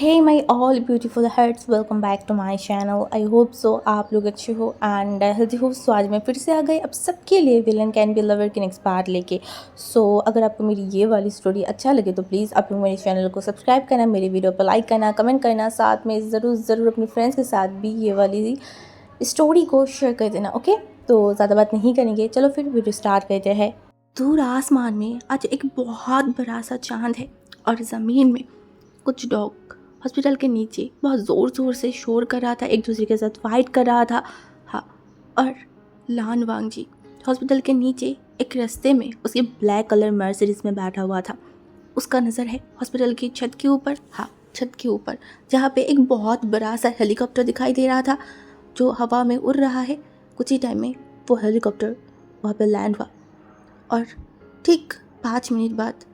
Hey my all beautiful hearts, welcome back to my channel. I hope so आप लोग अच्छे हो and healthy हो. सो आज मैं फिर से आ गई अब सबके लिए विलन कैन बी लवर के नेक्स्ट पार्ट लेके. अगर आपको मेरी ये वाली स्टोरी अच्छा लगे तो प्लीज़ आप लोग मेरे चैनल को सब्सक्राइब करना, मेरी वीडियो पर लाइक करना, कमेंट करना, साथ में ज़रूर अपने फ्रेंड्स के साथ भी ये वाली स्टोरी को शेयर कर देना. ओके, तो ज़्यादा बात नहीं करेंगे, चलो फिर वीडियो स्टार्ट करते हैं. दूर आसमान में आज एक बहुत बड़ा सा चांद है और ज़मीन में कुछ डॉग हॉस्पिटल के नीचे बहुत ज़ोर से शोर कर रहा था, एक दूसरे के साथ फाइट कर रहा था. हाँ, और लान वांग जी हॉस्पिटल के नीचे एक रास्ते में उसके ब्लैक कलर मर्सिडीज में बैठा हुआ था. उसका नज़र है हॉस्पिटल की छत के ऊपर. हाँ, छत के ऊपर जहाँ पे एक बहुत बड़ा सा हेलीकॉप्टर दिखाई दे रहा था जो हवा में उड़ रहा है. कुछ ही टाइम में वो हेलीकॉप्टर वहाँ पे लैंड हुआ और ठीक 5 मिनट बाद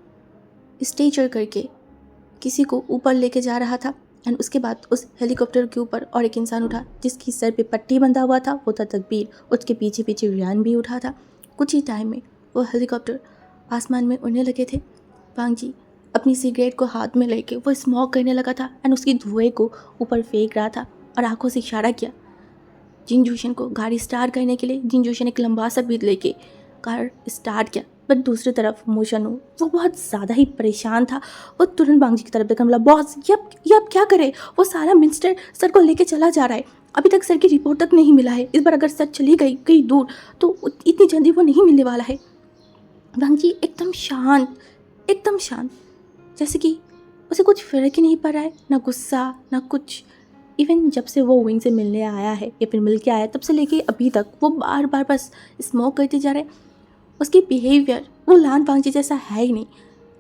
स्टेचर करके किसी को ऊपर लेके जा रहा था. एंड उसके बाद उस हेलीकॉप्टर के ऊपर और एक इंसान उठा जिसकी सर पे पट्टी बंधा हुआ था, वो था तकबीर. उसके पीछे पीछे रियान भी उठा था. कुछ ही टाइम में वो हेलीकॉप्टर आसमान में उड़ने लगे थे. वांग जी अपनी सिगरेट को हाथ में लेके वो स्मोक करने लगा था एंड उसकी धुएं को ऊपर फेंक रहा था और आंखों से इशारा किया जिन जोशन को गाड़ी स्टार्ट करने के लिए. जिन जोशन एक लंबा सा बीट लेके कार स्टार्ट किया. बट दूसरी तरफ मोशनु वो बहुत ज़्यादा ही परेशान था. वो तुरंत बांग जी की तरफ देखा, बोला बॉस ये अब क्या करे. वो सारा मिनिस्टर सर को लेके चला जा रहा है, अभी तक सर की रिपोर्ट तक नहीं मिला है. इस बार अगर सर चली गई कहीं दूर तो इतनी जल्दी वो नहीं मिलने वाला है. बांग जी एकदम शांत, जैसे कि उसे कुछ फ़र्क ही नहीं पड़ रहा है, ना गुस्सा ना कुछ. इवन जब से वो विंग से मिलने आया है या फिर मिल के आया तब से लेके अभी तक वो बार बार बस स्मोक करते जा रहा है. उसकी बिहेवियर वो लान वांगजी जैसा है ही नहीं.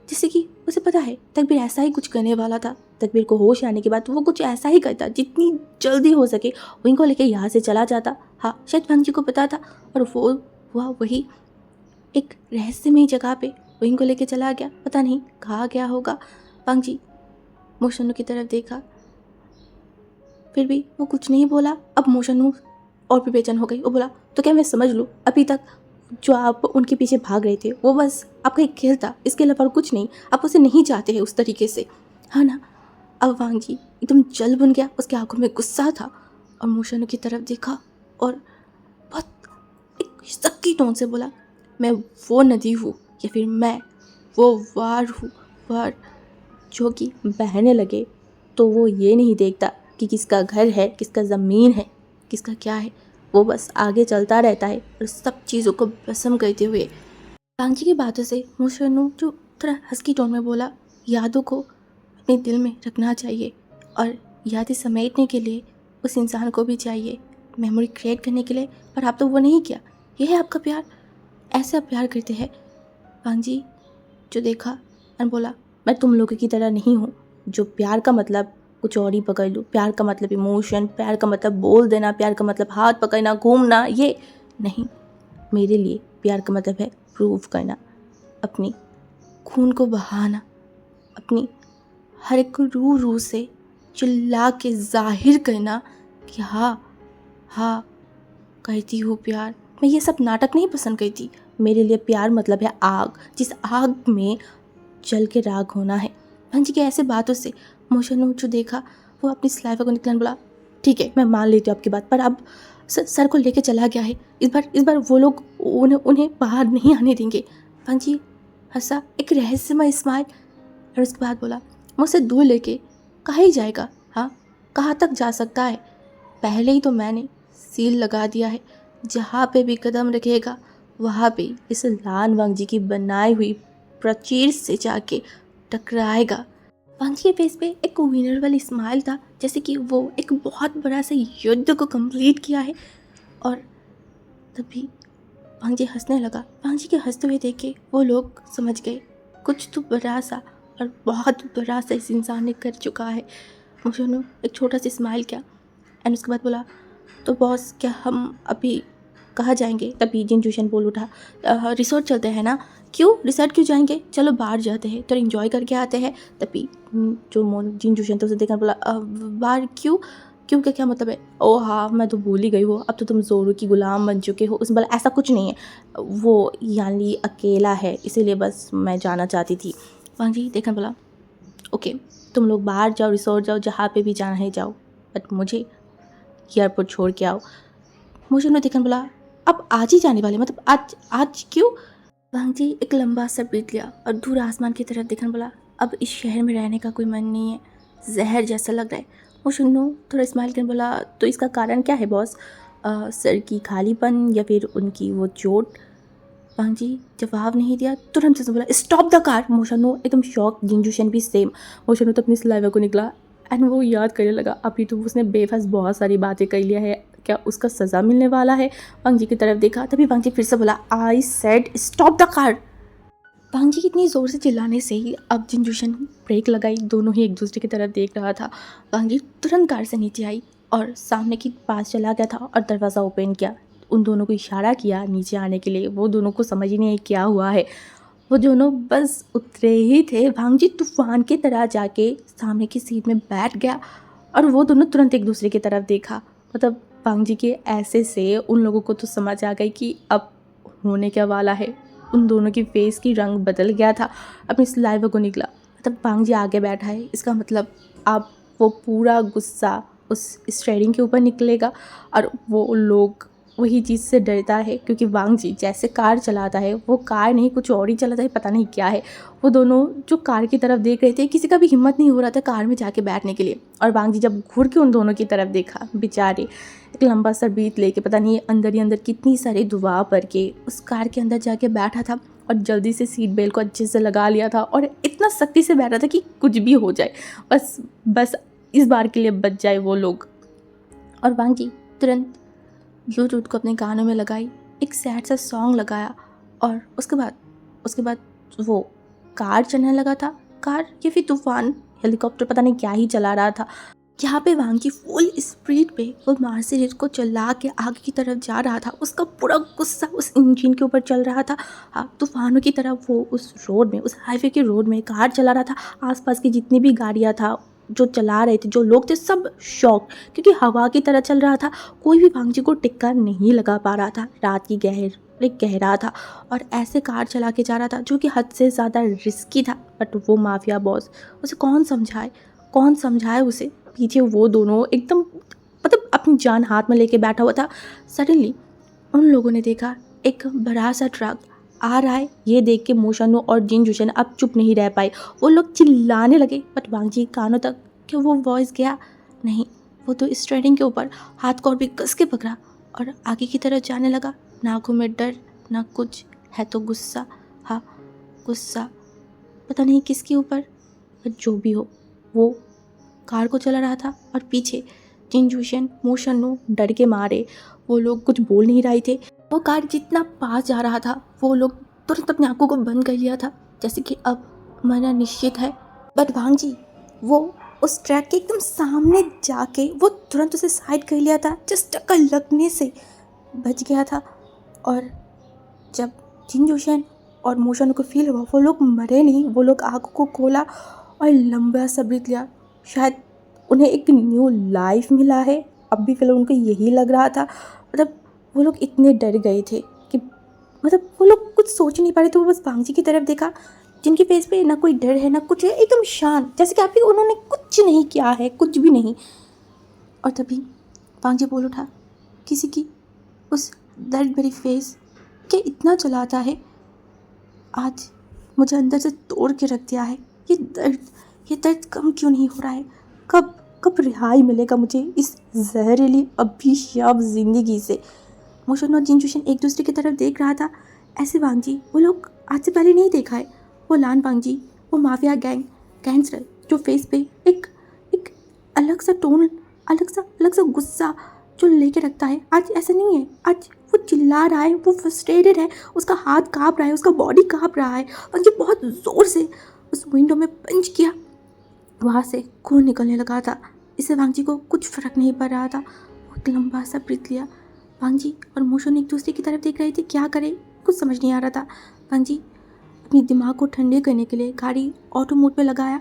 जैसे कि उसे पता है तकबीर ऐसा ही कुछ करने वाला था. तकबीर को होश आने के बाद वो कुछ ऐसा ही करता, जितनी जल्दी हो सके विंग को लेके यहाँ से चला जाता. हाँ, शायद वांगजी को पता था और वो हुआ वही. एक रहस्यमयी जगह पे विंग को लेके चला गया, पता नहीं कहाँ गया होगा. वांगजी मोशनु की तरफ देखा, फिर भी वो कुछ नहीं बोला. अब मोशनु और भी बेचैन हो गई. वो बोला तो क्या मैं समझ लूँ अभी तक जो आप उनके पीछे भाग रहे थे वो बस आपका एक खेल था, इसके अलावा और कुछ नहीं. आप उसे नहीं चाहते हैं उस तरीके से, हाँ ना. अब वांग जी एकदम जल बन गया, उसकी आंखों में गुस्सा था और मोशनु की तरफ देखा और बहुत एक शक्की टोन से बोला, मैं वो नदी हूँ या फिर मैं वो वार हूँ. वार जो कि बहने लगे तो वो ये नहीं देखता कि किसका घर है, किसका ज़मीन है, किसका क्या है. वो बस आगे चलता रहता है और सब चीज़ों को भस्म करते हुए. कांची की बातों से मोशनु जो थोड़ा हस्की टोन में बोला, यादों को अपने दिल में रखना चाहिए और यादें समेटने के लिए उस इंसान को भी चाहिए, मेमोरी क्रिएट करने के लिए. पर आप तो वो नहीं किया. यह है आपका प्यार, ऐसा प्यार करते हैं. वांगजी जो देखा और बोला, मैं तुम लोगों की तरह नहीं हूँ जो प्यार का मतलब कुछ और ही पकड़ लूँ. प्यार का मतलब इमोशन, प्यार का मतलब बोल देना, प्यार का मतलब हाथ पकड़ना, घूमना, ये नहीं. मेरे लिए प्यार का मतलब है प्रूव करना, अपनी खून को बहाना, अपनी हर एक रूह से चिल्ला के जाहिर करना कि हाँ करती हूँ प्यार. मैं ये सब नाटक नहीं पसंद करती. मेरे लिए प्यार मतलब है आग, जिस आग में जल के राख होना है. भंजी के ऐसे बातों से मोशनु जो देखा वो अपनी स्लाइफा को निकलन बोला, ठीक है मैं मान लेती हूँ आपकी बात, पर अब सर को लेके चला गया है. इस बार वो लोग उन्हें बाहर नहीं आने देंगे. भंजी हंसा, एक रहस्यमय स्माइल, और उसके बाद बोला, मुझसे दूर लेके कहाँ ही जाएगा. हाँ, कहाँ तक जा सकता है. पहले ही तो मैंने सील लगा दिया है, जहाँ पे भी कदम रखेगा वहाँ पे इस लान वांग जी की बनाई हुई प्राचीर से जाके टकराएगा. वांग जी के फेस पे एक विनर वाली स्माइल था, जैसे कि वो एक बहुत बड़ा सा युद्ध को कंप्लीट किया है. और तभी वांग जी हंसने लगा. वांग जी के हंसते हुए देख के वो लोग समझ गए कुछ तो बड़ा सा और बहुत बड़ा सा इस इंसान ने कर चुका है. मोशनु एक छोटा सा स्माइल किया एंड उसके बाद बोला, तो बॉस क्या हम अभी कहाँ जाएंगे. तभी जिन जोशन बोल उठा, रिसोर्ट चलते हैं ना. क्यों रिसोर्ट क्यों जाएंगे, चलो बाहर जाते हैं तो इन्जॉय करके आते हैं. तभी जो जिन जोशन था उसे देखकर बोला, बाहर क्यों, क्यों का क्या मतलब है. ओ हाँ, मैं तो भूल ही गई हूँ, अब तो तुम जोरू की गुलाम बन चुके हो. उसने बोला ऐसा कुछ नहीं है, वो यानी अकेला है इसीलिए बस मैं जाना चाहती थी. वांग जी देखकर बोला, ओके तुम लोग बाहर जाओ, रिसोर्ट जाओ, जहाँ पे भी जाना है जाओ, बट मुझे एयरपोर्ट छोड़ के आओ। मोशन ने देखकर बोला, अब आज ही जाने वाले, मतलब आज आज क्यों? वांग जी एक लंबा सा ब्रीथ लिया और दूर आसमान की तरफ देखकर बोला, अब इस शहर में रहने का कोई मन नहीं है, जहर जैसा लग रहा है। मोशन्नो थोड़ा स्माइल कर बोला, तो इसका कारण क्या है बॉस? सर की खालीपन या फिर उनकी वो चोट? वांग जी जवाब नहीं दिया, तुरंत से बोला, स्टॉप द कार। मोशन्नो एकदम शॉक, जिंजूशन भी सेम। मोशन्नो तो अपनी सलाइवा को निकला एंड वो याद करने लगा, अभी तो उसने बेफास बहुत सारी बातें कर लिया है, क्या उसका सज़ा मिलने वाला है? वांग जी की तरफ देखा, तभी वांग जी फिर से बोला, I said stop the car. Wang ji की इतनी ज़ोर से चिल्लाने से ही अब जिंजूशन ब्रेक लगाई, दोनों ही एक दूसरे की तरफ देख रहा था। वांग जी तुरंत कार से नीचे आई और सामने की पास चला गया था और दरवाज़ा ओपन किया, उन दोनों को इशारा किया नीचे आने के लिए। वो दोनों को समझ ही नहीं क्या हुआ है, वो दोनों बस उतरे ही थे, वांग जी तूफान की तरह जाके सामने की सीट में बैठ गया और वो दोनों तुरंत एक दूसरे की तरफ देखा। मतलब वांग जी के ऐसे से उन लोगों को तो समझ आ गई कि अब होने क्या वाला है। उन दोनों की फेस की रंग बदल गया था, अपनी सलाइवा को निकला। मतलब वांग जी आगे बैठा है, इसका मतलब अब वो पूरा गुस्सा उस स्टेयरिंग के ऊपर निकलेगा और वो लोग वही चीज़ से डरता है, क्योंकि वांग जी जैसे कार चलाता है वो कार नहीं कुछ और ही चलाता है, पता नहीं क्या है। वो दोनों जो कार की तरफ देख रहे थे, किसी का भी हिम्मत नहीं हो रहा था कार में जाके बैठने के लिए। और वांग जी जब घूर के उन दोनों की तरफ देखा, बेचारे एक लंबा सा ब्रीथ लेके पता नहीं अंदर ही अंदर कितनी सारी दुआ पढ़ के उस कार के अंदर जाके बैठा था और जल्दी से सीट बेल्ट को अच्छे से लगा लिया था और इतना सख्ती से बैठा था कि कुछ भी हो जाए, बस बस इस बार के लिए बच जाए वो लोग। और वांग जी तुरंत ब्लूटूथ को अपने गानों में लगाई, एक सैड सा सॉन्ग लगाया और उसके बाद वो कार चलने लगा था। कार या फिर तूफान, हेलीकॉप्टर, पता नहीं क्या ही चला रहा था। यहाँ पे वांग जी फुल स्पीड पे वो मार्सिडीज को चला के आगे की तरफ जा रहा था, उसका पूरा गुस्सा उस इंजन के ऊपर चल रहा था। हाँ, तूफानों की तरफ वो उस रोड में, उस हाईवे के रोड में कार चला रहा था। आसपास की जितनी भी गाड़ियाँ था, जो चला रहे थे, जो लोग थे, सब शॉक, क्योंकि हवा की तरह चल रहा था। कोई भी वांग जी को टिक्का नहीं लगा पा रहा था। रात की गहरा था और ऐसे कार चला के जा रहा था जो कि हद से ज़्यादा रिस्की था। बट वो माफिया बॉस, उसे कौन समझाए उसे? पीछे वो दोनों एकदम मतलब अपनी जान हाथ में लेके बैठा हुआ था। सडनली उन लोगों ने देखा एक बड़ा सा ट्रक आ रहा है। ये देख के मोशन्नो और जिनजुशन अब चुप नहीं रह पाए, वो लोग चिल्लाने लगे। बट वांग जी कानों तक क्या वो वॉइस गया? नहीं, वो तो स्टेयरिंग के ऊपर हाथ को और भी कस के पकड़ा और आगे की तरफ जाने लगा। ना आँखों में डर ना कुछ, है तो गुस्सा। हाँ, गुस्सा, पता नहीं किसके ऊपर, पर जो भी हो वो कार को चला रहा था और पीछे जिनजुशन, मोशन्नो डर के मारे वो लोग कुछ बोल नहीं रहे थे। वो कार जितना पास जा रहा था, वो लोग तुरंत अपनी आंखों को बंद कर लिया था, जैसे कि अब मरना निश्चित है। बट वांग जी वो उस ट्रैक के एकदम सामने जाके वो तुरंत उसे साइड कर लिया था, जस्ट टक्कर लगने से बच गया था। और जब जिनजुशन और मोशन्नो को फील हुआ वो लोग मरे नहीं, वो लोग आंखों को खोला और लंबा सा ब्रीथ लिया। शायद उन्हें एक न्यू लाइफ मिला है, अब भी फिलहाल उनको यही लग रहा था। मतलब वो लोग इतने डर गए थे कि मतलब वो लोग कुछ सोच नहीं पा रहे थे। वो बस वांग जी की तरफ देखा, जिनके फेस पे ना कोई डर है ना कुछ है, एकदम शांत, जैसे कि आपकी उन्होंने कुछ नहीं किया है, कुछ भी नहीं। और तभी वांग जी बोल उठा, किसी की उस दर्द भरी फेस क्या इतना जलाता है? आज मुझे अंदर से तोड़ के रख दिया है। ये दर्द कम क्यों नहीं हो रहा है? कब कब रिहाई मिलेगा मुझे इस जहरीली अभिशाप जिंदगी से? मोशन्नो और जिनजुशन एक दूसरे की तरफ देख रहा था। ऐसे वांग जी वो लोग आज से पहले नहीं देखा है। वो लान वांग जी, वो माफिया गैंगस्टर जो फेस पे एक एक अलग सा टोन, अलग सा गुस्सा जो लेके रखता है, आज ऐसा नहीं है। आज वो चिल्ला रहा है, वो फ्रस्ट्रेटेड है, उसका हाथ काँप रहा है, उसका बॉडी काँप रहा है। वांग जी बहुत ज़ोर से उस विंडो में पंच किया, वहाँ से खून निकलने लगा था। इससे वांग जी को कुछ फर्क नहीं पड़ रहा था। बहुत लंबा सा ब्रीथ लिया। वांग जी और मोशन्नो एक दूसरे की तरफ देख रहे थे, क्या करे कुछ समझ नहीं आ रहा था। वांग जी अपने दिमाग को ठंडे करने के लिए गाड़ी ऑटो मोड पे लगाया।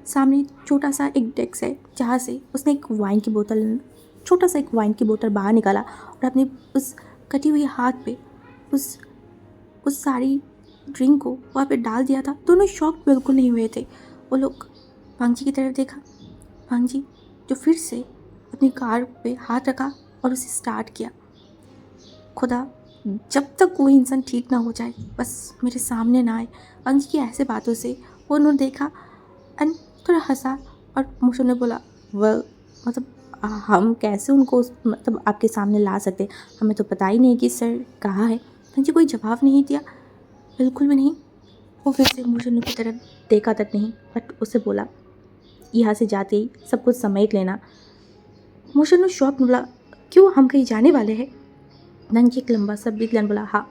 सामने छोटा सा एक डेस्क है, जहाँ से उसने एक वाइन की बोतल, छोटा सा एक वाइन की बोतल बाहर निकाला और अपने उस कटी हुई हाथ पे उस सारी ड्रिंक को वहाँ पे डाल दिया था। दोनों शॉक बिल्कुल नहीं हुए थे। वो लोग वांग जी की तरफ देखा। वांग जी जो फिर से अपनी कार पे हाथ रखा और उसे स्टार्ट किया। खुदा, जब तक कोई इंसान ठीक ना हो जाए बस मेरे सामने ना आए। वांग जी की ऐसे बातों से वो उन्होंने देखा एंड थोड़ा हंसा और मुझे ने बोला, वेल मतलब हम कैसे उनको मतलब आपके सामने ला सकते, हमें तो पता ही नहीं कि सर कहाँ है। वांग जी कोई जवाब नहीं दिया, बिल्कुल भी नहीं। वो फिर से मुझे की तरफ देखा तक नहीं, बट उसे बोला, यहाँ से जाते ही सब कुछ समेट लेना। मोशन शॉक बोला, क्यों, हम कहीं जाने वाले हैं? नंग एक लंबा सा ब्रीथ बोला, हाँ,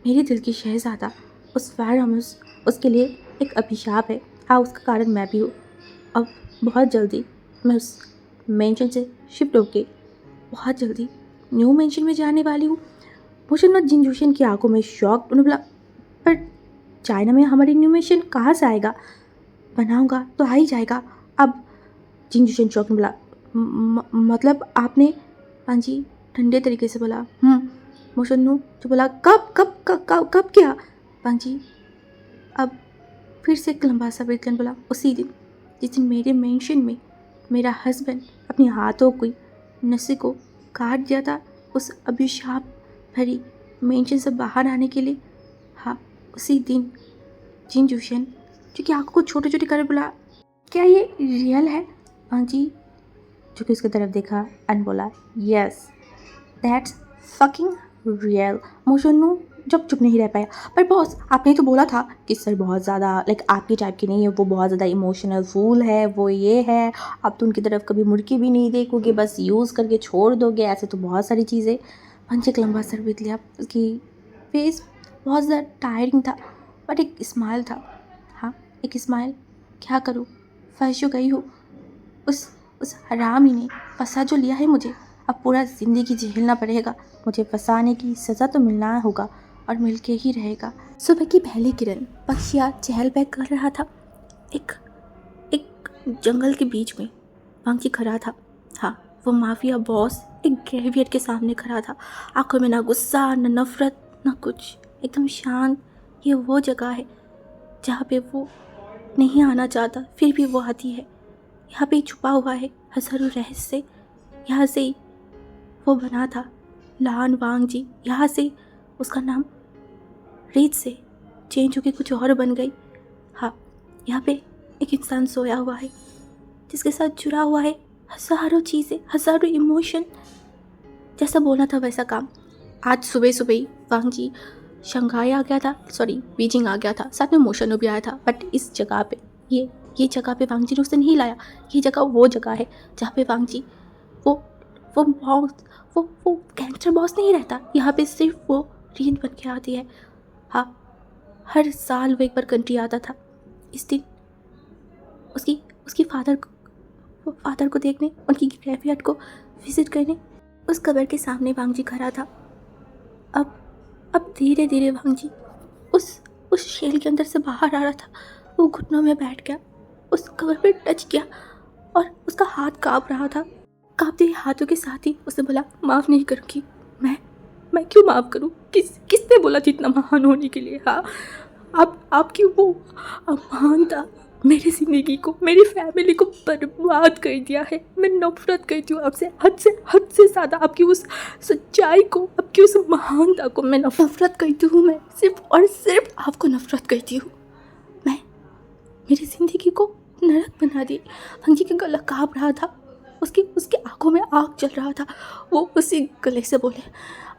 मेरे दिल की शहजादा उस फायर हाउस उसके लिए एक अभिशाप है। हाँ, उसका कारण मैं भी हूँ। अब बहुत जल्दी मैं उस मेंशन से शिफ्ट होके बहुत जल्दी न्यू मेंशन में जाने वाली हूँ। मोशन और जिनजूशन की आंखों में शॉक। उन्होंने बोला, पर चाइना में हमारी न्यू मेंशन कहाँ से आएगा? बनाऊँगा तो आ ही जाएगा। अब जिनजूशन शॉक ने बोला, मतलब आपने? हाँ जी ठंडे तरीके से बोला। मोशन्नू जो बोला, कब कब कब कब कब क्या? हाँ जी अब फिर से एक लंबा सा ब्रेथ बोला, उसी दिन जिस दिन मेरे मेंशन में मेरा हस्बैंड अपने हाथों की नसें को काट दिया था, उस अभिशाप भरी मेंशन से बाहर आने के लिए। हाँ, उसी दिन जिनजूशन जो कि आंखों को छोटे छोटे कर बोला, क्या ये रियल है? हाँ जी जो कि उसकी तरफ देखा एंड बोला, यस दैट्स फकिंग रियल। मोशन्नू जब चुप नहीं रह पाया, पर बॉस आपने तो बोला था कि सर बहुत ज़्यादा लाइक आपकी टाइप की नहीं है, वो बहुत ज़्यादा इमोशनल फूल है, वो ये है, आप तो उनकी तरफ कभी मुड़ के भी नहीं देखोगे, बस यूज़ करके छोड़ दोगे, ऐसे तो बहुत सारी चीज़ें। पंच एक लंबा सर बीत लिया, उसकी फेस बहुत ज़्यादा टायरिंग था, बट एक स्माइल था। हाँ, एक स्माइल। क्या करूँ, फंस जो गई हूँ। उस हरामी ने फंसा जो लिया है मुझे, अब पूरा ज़िंदगी झेलना पड़ेगा। मुझे फंसाने की सज़ा तो मिलना होगा और मिल के ही रहेगा। सुबह की पहली किरण पक्षियाँ चहल पहल कर रहा था। एक जंगल के बीच में वांग खड़ा था। हाँ, वो माफिया बॉस एक ग्रेवियर के सामने खड़ा था। आंखों में ना गुस्सा, ना नफरत, ना कुछ, एकदम शांत। ये वो जगह है जहाँ पे वो नहीं आना चाहता, फिर भी वो आती है। यहाँ पे छुपा हुआ है हजारों रहस्य। यहाँ से ही वो बना था लान वांग जी। यहाँ से उसका नाम रीत से चेंज होकर कुछ और बन गई। हाँ, यहाँ पे एक इंसान सोया हुआ है जिसके साथ जुड़ा हुआ है हजारों चीज़ें, हजारों इमोशन। जैसा बोलना था वैसा काम। आज सुबह सुबह ही वांग जी शंघाई आ गया था, सॉरी बीजिंग आ गया था, साथ में मोशनो भी आया था। बट इस जगह पे ये जगह पे वांग जी ने उसे नहीं लाया। ये जगह वो जगह है जहाँ पे वांग जी वो बॉस वो गैंगस्टर बॉस नहीं रहता। यहाँ पे सिर्फ वो रीत बन के आती है। हाँ, हर साल वो एक बार कंट्री आता था। इस दिन उसकी फादर को देखने, उनकी ग्रेवयार्ड को विजिट करने उस कब्र के सामने वांग जी खड़ा था। अब धीरे धीरे वांग जी उस शेल के अंदर से बाहर आ रहा था। वो घुटनों में बैठ गया, उस कब्र पे टच किया और उसका हाथ कांप रहा था। कांपते हाथों के साथ ही उसने बोला, माफ़ नहीं करूँगी। मैं क्यों माफ़ करूँ? किसने बोला जितना महान होने के लिए? हाँ, आप क्यों वो महानता मेरी ज़िंदगी को, मेरी फैमिली को बर्बाद कर दिया है। मैं नफरत करती हूँ आपसे, हद से ज़्यादा। आपकी उस सच्चाई को, आपकी उस महानता को मैं नफरत करती हूँ। मैं सिर्फ और सिर्फ आपको नफरत करती हूँ। मैं मेरी ज़िंदगी को नरक बना दी। अंजी का गला काँप रहा था, उसकी आंखों में आग जल रहा था। वो उसी गले से बोले,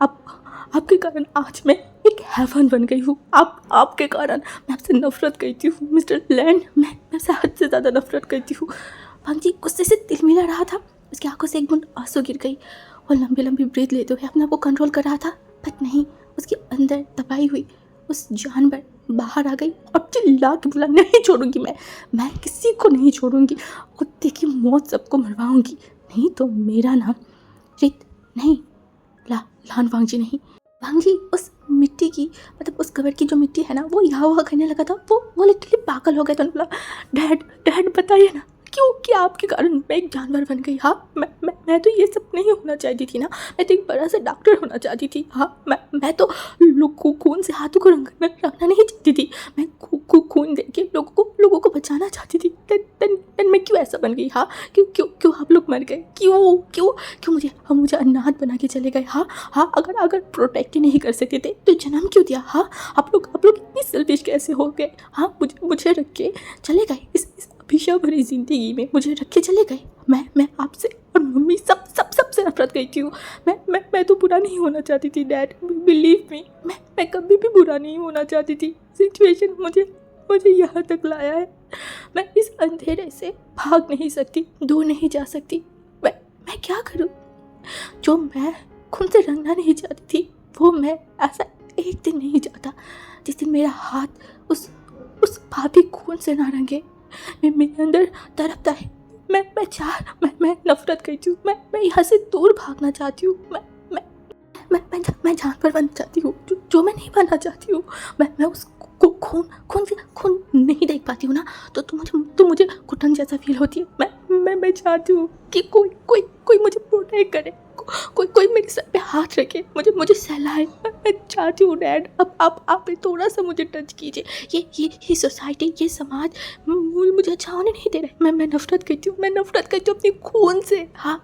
आपके कारण आज मैं एक हेवन बन गई हूँ। आपके कारण मैं आपसे नफरत करती हूँ मिस्टर लैंड। मैं आपसे हद से ज़्यादा नफरत करती हूँ। पंजी गुस्से से तिल मिला रहा था। उसकी आंखों से एक बूंद आंसू गिर गई। वो लंबी लंबी ब्रीथ लेते हुए अपने आप को कंट्रोल कर रहा था, बट नहीं, उसके अंदर दबाई हुई उस जानवर बाहर आ गई और चिल्ला के बोला, नहीं छोड़ूंगी मैं किसी को नहीं छोड़ूंगी। कुत्ते की मौत सबको मरवाऊंगी, नहीं तो मेरा नाम रीत नहीं, लान वांग जी नहीं। वांग जी उस मिट्टी की, मतलब उस कबर की जो मिट्टी है ना, वो यहाँ वहाँ करने लगा था। वो लिटरली पागल हो गया था। बोला, डैड बताइए ना, क्यों, क्या आपके कारण मैं एक जानवर बन गई? हाँ, मैं मैं तो ये सब नहीं होना चाहती थी ना। मैं तो एक बड़ा सा डॉक्टर होना चाहती थी। हाँ, मैं तो लोग को खून से हाथों को रंगना नहीं चाहती थी। मैं खून दे के लोगों को बचाना चाहती थी। तन मैं क्यों ऐसा बन गई? हाँ, क्यों आप लोग मर गए? क्यों मुझे अनाथ बना के चले गए? हाँ, अगर प्रोटेक्ट ही नहीं कर सकते थे तो जन्म क्यों दिया? हाँ, आप लोग इतनी सेल्फिश कैसे हो गए? हाँ, मुझे रख के चले गए इस अभिशाप भरी जिंदगी में, मुझे रख के चले गए। मैं आपसे और मम्मी सबसे नफरत करती हूँ। मैं तो बुरा नहीं होना चाहती थी डैड, बिलीव मी। मैं कभी भी बुरा नहीं होना चाहती थी। सिचुएशन मुझे यहाँ तक लाया है। मैं इस अंधेरे से भाग नहीं सकती, दूर नहीं जा सकती। मैं क्या करूँ? जो मैं खुद से रंगना नहीं चाहती थी वो मैं ऐसा एक दिन नहीं जाता जिस दिन मेरा हाथ उस पापी खून से ना रंगे। मेरे अंदर तड़पता है। मैं नफरत करती हूँ। मैं यहाँ से दूर भागना चाहती हूँ। मैं जानवर बनना चाहती हूँ जो मैं नहीं बनना चाहती हूँ। मैं उस खून नहीं देख पाती हूँ ना, तो मुझे घुटन जैसा फील होती है। मैं चाहती हूँ कि कोई मुझे प्रोटेक्ट करे, कोई मेरे सर पे हाथ रखे, मुझे सहलाए। मैं चाहती हूँ डैड, अब आप थोड़ा सा मुझे टच कीजिए। ये सोसाइटी, ये समाज मुझे अच्छा होने नहीं दे रहा है। मैं नफरत करती हूँ अपने खून से। हाँ,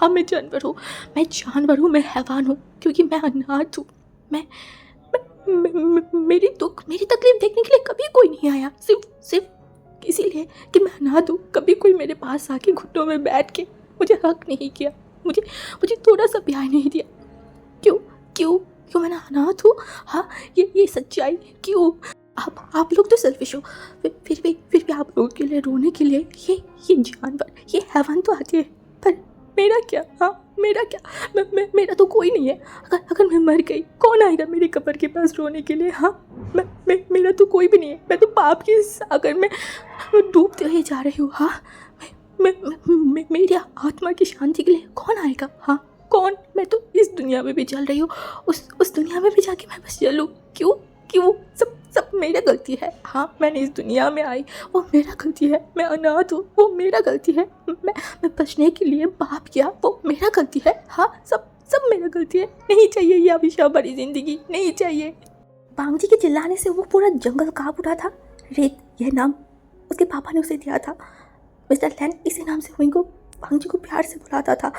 मैं जानवर हूँ, मैं हैवान हूँ, क्योंकि मैं अनाथ हूँ। मेरी तकलीफ देखने के लिए कभी कोई नहीं आया, सिर्फ इसीलिए कि मैं अनाथ हूँ। कभी कोई मेरे पास आके घुटनों में बैठ के मुझे हक नहीं किया, मुझे थोड़ा सा प्यार नहीं दिया। क्यों मैं अनाथ हूँ? हाँ, ये सच्चाई क्यों? आप लोग तो सेल्फिश हो, फिर भी आप लोगों के लिए रोने के लिए ये जानवर, ये हैवान तो आते हैं। पर मेरा क्या? हाँ, मेरा क्या? मेरा तो कोई नहीं है। अगर मैं मर गई, कौन आएगा मेरी कब्र के पास रोने के लिए? हाँ, मेरा तो कोई भी नहीं है। मैं तो पाप के सागर में डूबते हुए जा रही हूँ। हाँ, मेरी आत्मा की शांति के लिए कौन आएगा? हाँ, कौन? मैं तो इस दुनिया में भी चल रही हूँ, उस दुनिया में भी जाके मैं बस चलूँ? क्यों? सब मेरा गलती है। हाँ, मैंने इस दुनिया में आई, वो मेरा गलती है। मैं अनाथ हूँ, वो मेरा गलती है। मैं बचने के लिए पाप किया, वो मेरा गलती है। हाँ, सब मेरा गलती है। नहीं चाहिए ये अभिशाप भरी जिंदगी, नहीं चाहिए। बांगजी के चिल्लाने से वो पूरा जंगल कांप उठा था। रेत, यह नाम उसके पापा ने उसे दिया था। मिस्टर लैन इसी नाम से हुई को भांगजी को प्यार से बुलाता था,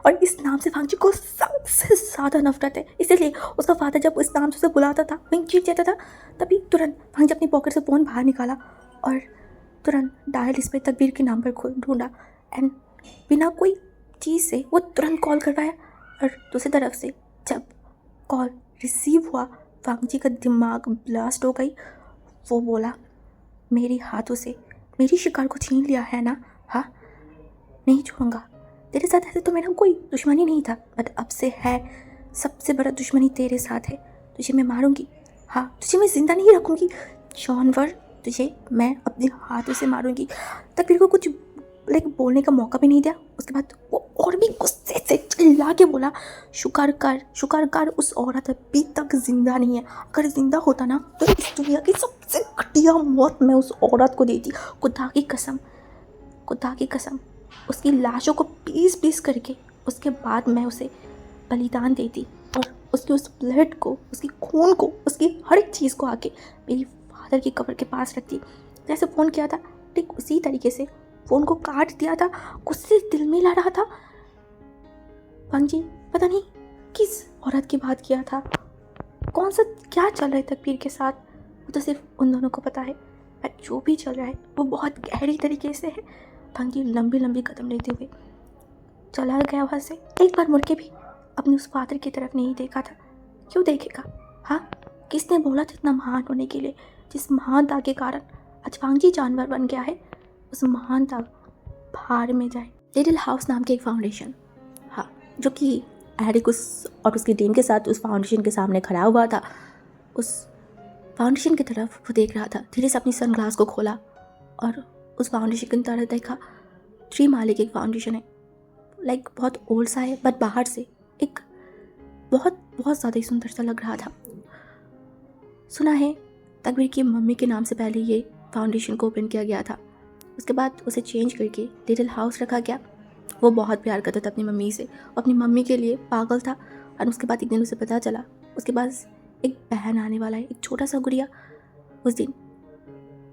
और इस नाम से भांगजी को सबसे ज़्यादा नफरत है। इसलिए उसका फादर जब इस नाम से उसे बुलाता था, विंग चीख देता था, तभी तुरंत भांगजी अपनी पॉकेट से फ़ोन बाहर निकाला और तुरंत डायल इस पर तकबीर के नंबर को ढूंढा एंड बिना कोई चीज़ से वो तुरंत कॉल करवाया। और दूसरी तरफ से जब कॉल रिसीव हुआ, भांगजी का दिमाग ब्लास्ट हो गई। वो बोला, मेरे हाथों से मेरी शिकार को छीन लिया है ना? हाँ, नहीं छोड़ूंगा। तेरे साथ ऐसे तो मेरा कोई दुश्मनी नहीं था, बट अब से है। सबसे बड़ा दुश्मनी तेरे साथ है। तुझे मैं मारूंगी। हाँ, तुझे मैं जिंदा नहीं रखूंगी जानवर, तुझे मैं अपने हाथों से मारूंगी। तकबीर को कुछ बोलने का मौका भी नहीं दिया। उसके बाद वो और भी गुस्से से चिल्ला के बोला, शुक्र कर उस औरत अभी तक जिंदा नहीं है। अगर जिंदा होता ना तो इस दुनिया की सबसे घटिया मौत मैं उस औरत को देती। खुदा की कसम उसकी लाशों को पीस करके उसके बाद मैं उसे बलिदान देती, और उसके उस ब्लड को, उसकी खून को, उसकी हर एक चीज़ को आके मेरी फादर की कब्र के पास रखती। जैसे फ़ोन किया था ठीक उसी तरीके से फ़ोन को काट दिया था। गुस्से दिल में ला रहा था। भांगजी पता नहीं किस औरत की बात किया था, कौन सा क्या चल रहा है तकबीर के साथ, वो तो सिर्फ उन दोनों को पता है। पर जो भी चल रहा है वो बहुत गहरी तरीके से है। भांगजी लंबी कदम लेते हुए चला गया वहाँ से। एक बार मुड़ के भी अपने उस फादर की तरफ नहीं देखा था। क्यों देखेगा? हाँ, किसने बोला था इतना महान होने के लिए? जिस महानता के कारण आज भांगजी जानवर बन गया है, उस महानता भार में जाए। लिटिल हाउस नाम के एक फाउंडेशन, हाँ, जो कि एरिकुस और उसकी टीम के साथ उस फाउंडेशन के सामने खड़ा हुआ था। उस फाउंडेशन की तरफ वो देख रहा था। धीरे से अपनी सनग्लास को खोला और उस फाउंडेशन की तरफ देखा। 3 माले की एक फाउंडेशन है, बहुत ओल्ड सा है, बट बाहर से एक बहुत ज़्यादा ही सुंदर सा लग रहा था। सुना है तकबीर की मम्मी के नाम से पहले ये फाउंडेशन को ओपन किया गया था। उसके बाद उसे चेंज करके लिटिल हाउस रखा गया। वो बहुत प्यार करता था अपनी मम्मी से, अपनी मम्मी के लिए पागल था। और उसके बाद एक दिन उसे पता चला उसके पास एक बहन आने वाला है, एक छोटा सा गुड़िया। उस दिन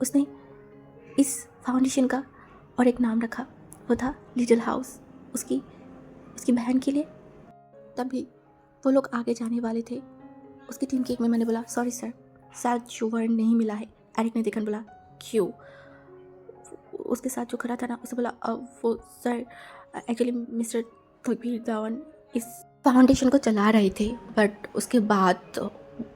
उसने इस फाउंडेशन का और एक नाम रखा, वो था लिटिल हाउस, उसकी उसकी बहन के लिए। तभी वो लोग आगे जाने वाले थे। उसकी टीम केक में मैंने बोला सॉरी सर, शायद शुगर नहीं मिला है। एरिक ने देखकर बोला क्यों? उसके साथ जो खड़ा था ना उसे बोला वो sir actually mister Kabir Dhawan इस फाउंडेशन को चला रहे थे, बट उसके बाद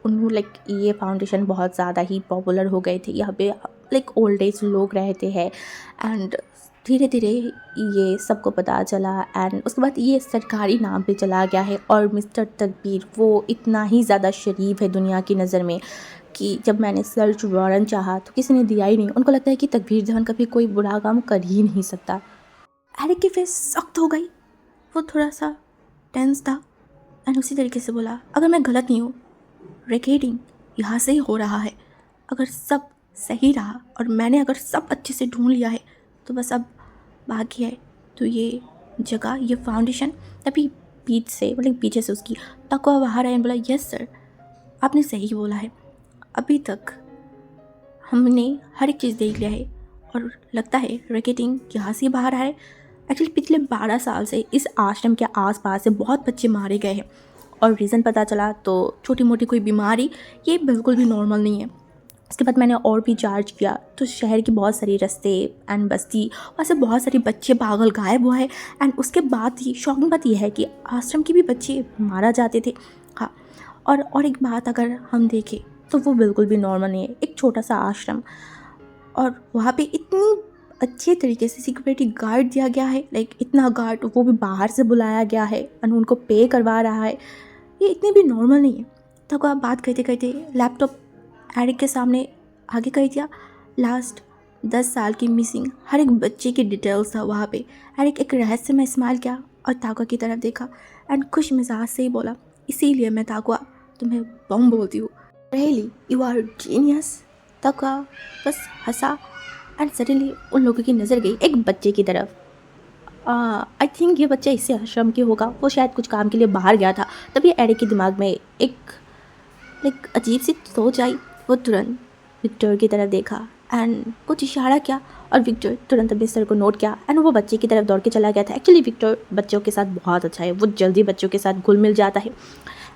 उन्होंने लाइक ये फाउंडेशन बहुत ज़्यादा ही पॉपुलर हो गए थे। यहाँ पे लाइक ओल्ड एज लोग रहते हैं एंड धीरे धीरे ये सबको पता चला एंड उसके बाद ये सरकारी नाम पे चला गया है। और मिस्टर तकबीर वो इतना ही ज़्यादा शरीफ है दुनिया की नज़र में कि जब मैंने सर्च वारंट चाहा तो किसी ने दिया ही नहीं। उनको लगता है कि तकबीर धवन कभी कोई बुरा काम कर ही नहीं सकता। एरिक की फेस सख्त हो गई, वो थोड़ा सा टेंस था एंड उसी तरीके से बोला अगर मैं गलत नहीं हूँ, रिकॉर्डिंग यहाँ से ही हो रहा है। अगर सब सही रहा और मैंने अगर सब अच्छे से ढूंढ लिया है तो बस अब बाकी है तो ये जगह, ये फाउंडेशन। तभी पीछे से उसकी तकवा बाहर आया बोला यस सर, आपने सही बोला है। अभी तक हमने हर एक चीज़ देख लिया है और लगता है रिकॉर्डिंग यहाँ से बाहर आ है। एक्चुअली पिछले 12 साल से इस आश्रम के आसपास से बहुत बच्चे मारे गए हैं और रीज़न पता चला तो छोटी मोटी कोई बीमारी, ये बिल्कुल भी नॉर्मल नहीं है। उसके बाद मैंने और भी जांच किया तो शहर की बहुत सारी रास्ते एंड बस्ती वहाँ से बहुत सारे बच्चे पागल गायब हुआ है। एंड उसके बाद ही शॉकिंग बात यह है कि आश्रम के भी बच्चे मारा जाते थे। हाँ, और एक बात अगर हम देखें तो वो बिल्कुल भी नॉर्मल नहीं है। एक छोटा सा आश्रम और वहाँ पे इतनी अच्छे तरीके से सिक्योरिटी गार्ड दिया गया है, लाइक इतना गार्ड, वो भी बाहर से बुलाया गया है और उनको पे करवा रहा है। ये इतने भी नॉर्मल नहीं है। तो आप बात करते करते लैपटॉप एरिक के सामने आगे कर दिया। लास्ट 10 साल की मिसिंग हर एक बच्चे की डिटेल्स था वहाँ पे। एरिक एक रहस्यमय स्माइल किया और ताकुआ की तरफ देखा एंड खुश मिजाज से ही बोला इसीलिए मैं ताकुआ तुम्हें बम बोलती हूँ। Really you are genius. ताकुआ बस हंसा एंड सडनली उन लोगों की नज़र गई एक बच्चे की तरफ। आई थिंक ये बच्चा इससे आश्रम की होगा, वो शायद कुछ काम के लिए बाहर गया था। तभी एरिक के दिमाग में एक अजीब सी सोच आई। वो तुरंत विक्टर की तरफ देखा एंड कुछ इशारा किया और विक्टर तुरंत अपने सर को नोट किया एंड वो बच्चे की तरफ दौड़ के चला गया था। एक्चुअली विक्टर बच्चों के साथ बहुत अच्छा है, वो जल्दी बच्चों के साथ घुल मिल जाता है।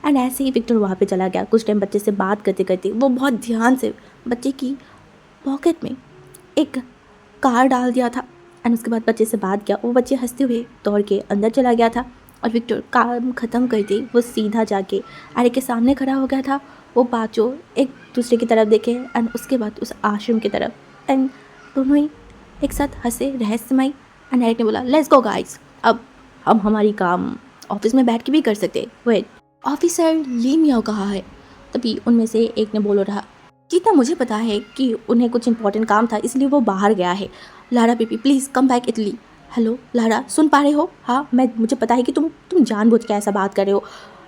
एंड ऐसे ही विक्टर वहाँ पे चला गया। कुछ टाइम बच्चे से बात करते करते वो बहुत ध्यान से बच्चे की पॉकेट में एक कार्ड डाल दिया था एंड उसके बाद बच्चे से बात किया। वो बच्चे हंसते हुए दौड़ के अंदर चला गया था और विक्टर काम ख़त्म करते वो सीधा जाके एरिक के सामने खड़ा हो गया था। वो पाँचों एक दूसरे की तरफ देखे एंड उसके बाद उस आश्रम की तरफ एंड दोनों ही एक साथ हंसे रहस्यमय। एंड एरिक ने बोला लेट्स गो गाइस, अब हम हमारी काम ऑफिस में बैठ के भी कर सकते। वेट, ऑफिसर ली मियाओ कहाँ है? तभी उनमें से एक ने बोलो रहा जितना मुझे पता है कि उन्हें कुछ इंपॉर्टेंट काम था इसलिए वो बाहर गया है। Lara baby please come back Italy. Hello Lara, सुन पा रहे हो? हाँ, मुझे पता है कि तुम जानबूझ के ऐसा बात कर रहे हो।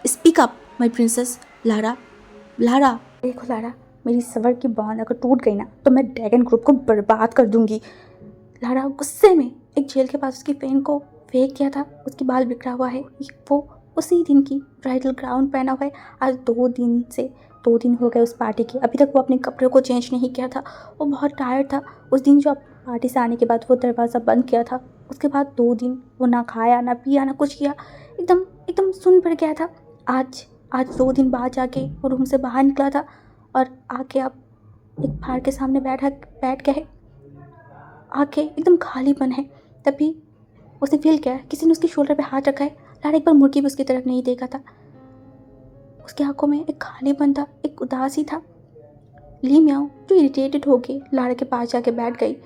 Speak up my princess. Lara देखो लारा, मेरी सवर की बांध अगर टूट गई ना तो मैं ड्रैगन ग्रुप को बर्बाद कर दूंगी। लारा गुस्से में एक जेल के पास उसकी पेन को फेंक किया था। उसके बाल बिखरा हुआ है, वो उसी दिन की ब्राइडल गाउन पहना हुआ है। आज 2 दिन हो गए उस पार्टी के, अभी तक वो अपने कपड़ों को चेंज नहीं किया था। वो बहुत टायर्ड था। उस दिन जो पार्टी से आने के बाद वो दरवाज़ा बंद किया था, उसके बाद 2 दिन वो ना खाया ना पिया ना कुछ किया, एकदम सुन पड़ गया था। आज 2 दिन बाद जाके वो रूम से बाहर निकला था और आके अब एक पहाड़ के सामने बैठ गया है। आंखें एकदम खालीपन है। तभी उसने फील किया किसी ने उसके शोल्डर पे हाथ रखा है। लारा एक बार मुड़ के भी उसकी तरफ नहीं देखा था। उसकी आंखों में एक खालीपन था, एक उदासी था। ली मियाओ जो इरिटेटेड हो के लारा के पास जाके बैठ गई।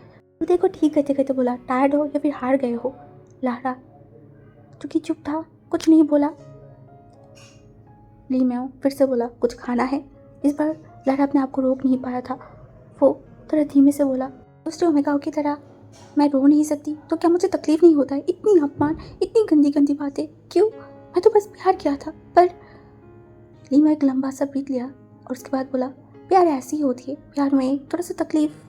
देखो ठीक कहते कहते बोला टायर्ड हो या फिर हार गए हो? लारा जो कि चुप था, कुछ नहीं बोला। ली मियाओ फिर से बोला कुछ खाना है? इस बार लारा अपने आप को रोक नहीं पाया था। वो थोड़ा धीमे से बोला दूसरे ओमेगाओं की तरह मैं रो नहीं सकती तो क्या मुझे तकलीफ नहीं होता है? इतनी अपमान, इतनी गंदी गंदी बातें क्यों? मैं तो बस प्यार किया था। पर ली मियाओ एक लंबा सा ब्रीथ लिया और उसके बाद बोला प्यार ऐसी ही होती है, प्यार में थोड़ा सा तकलीफ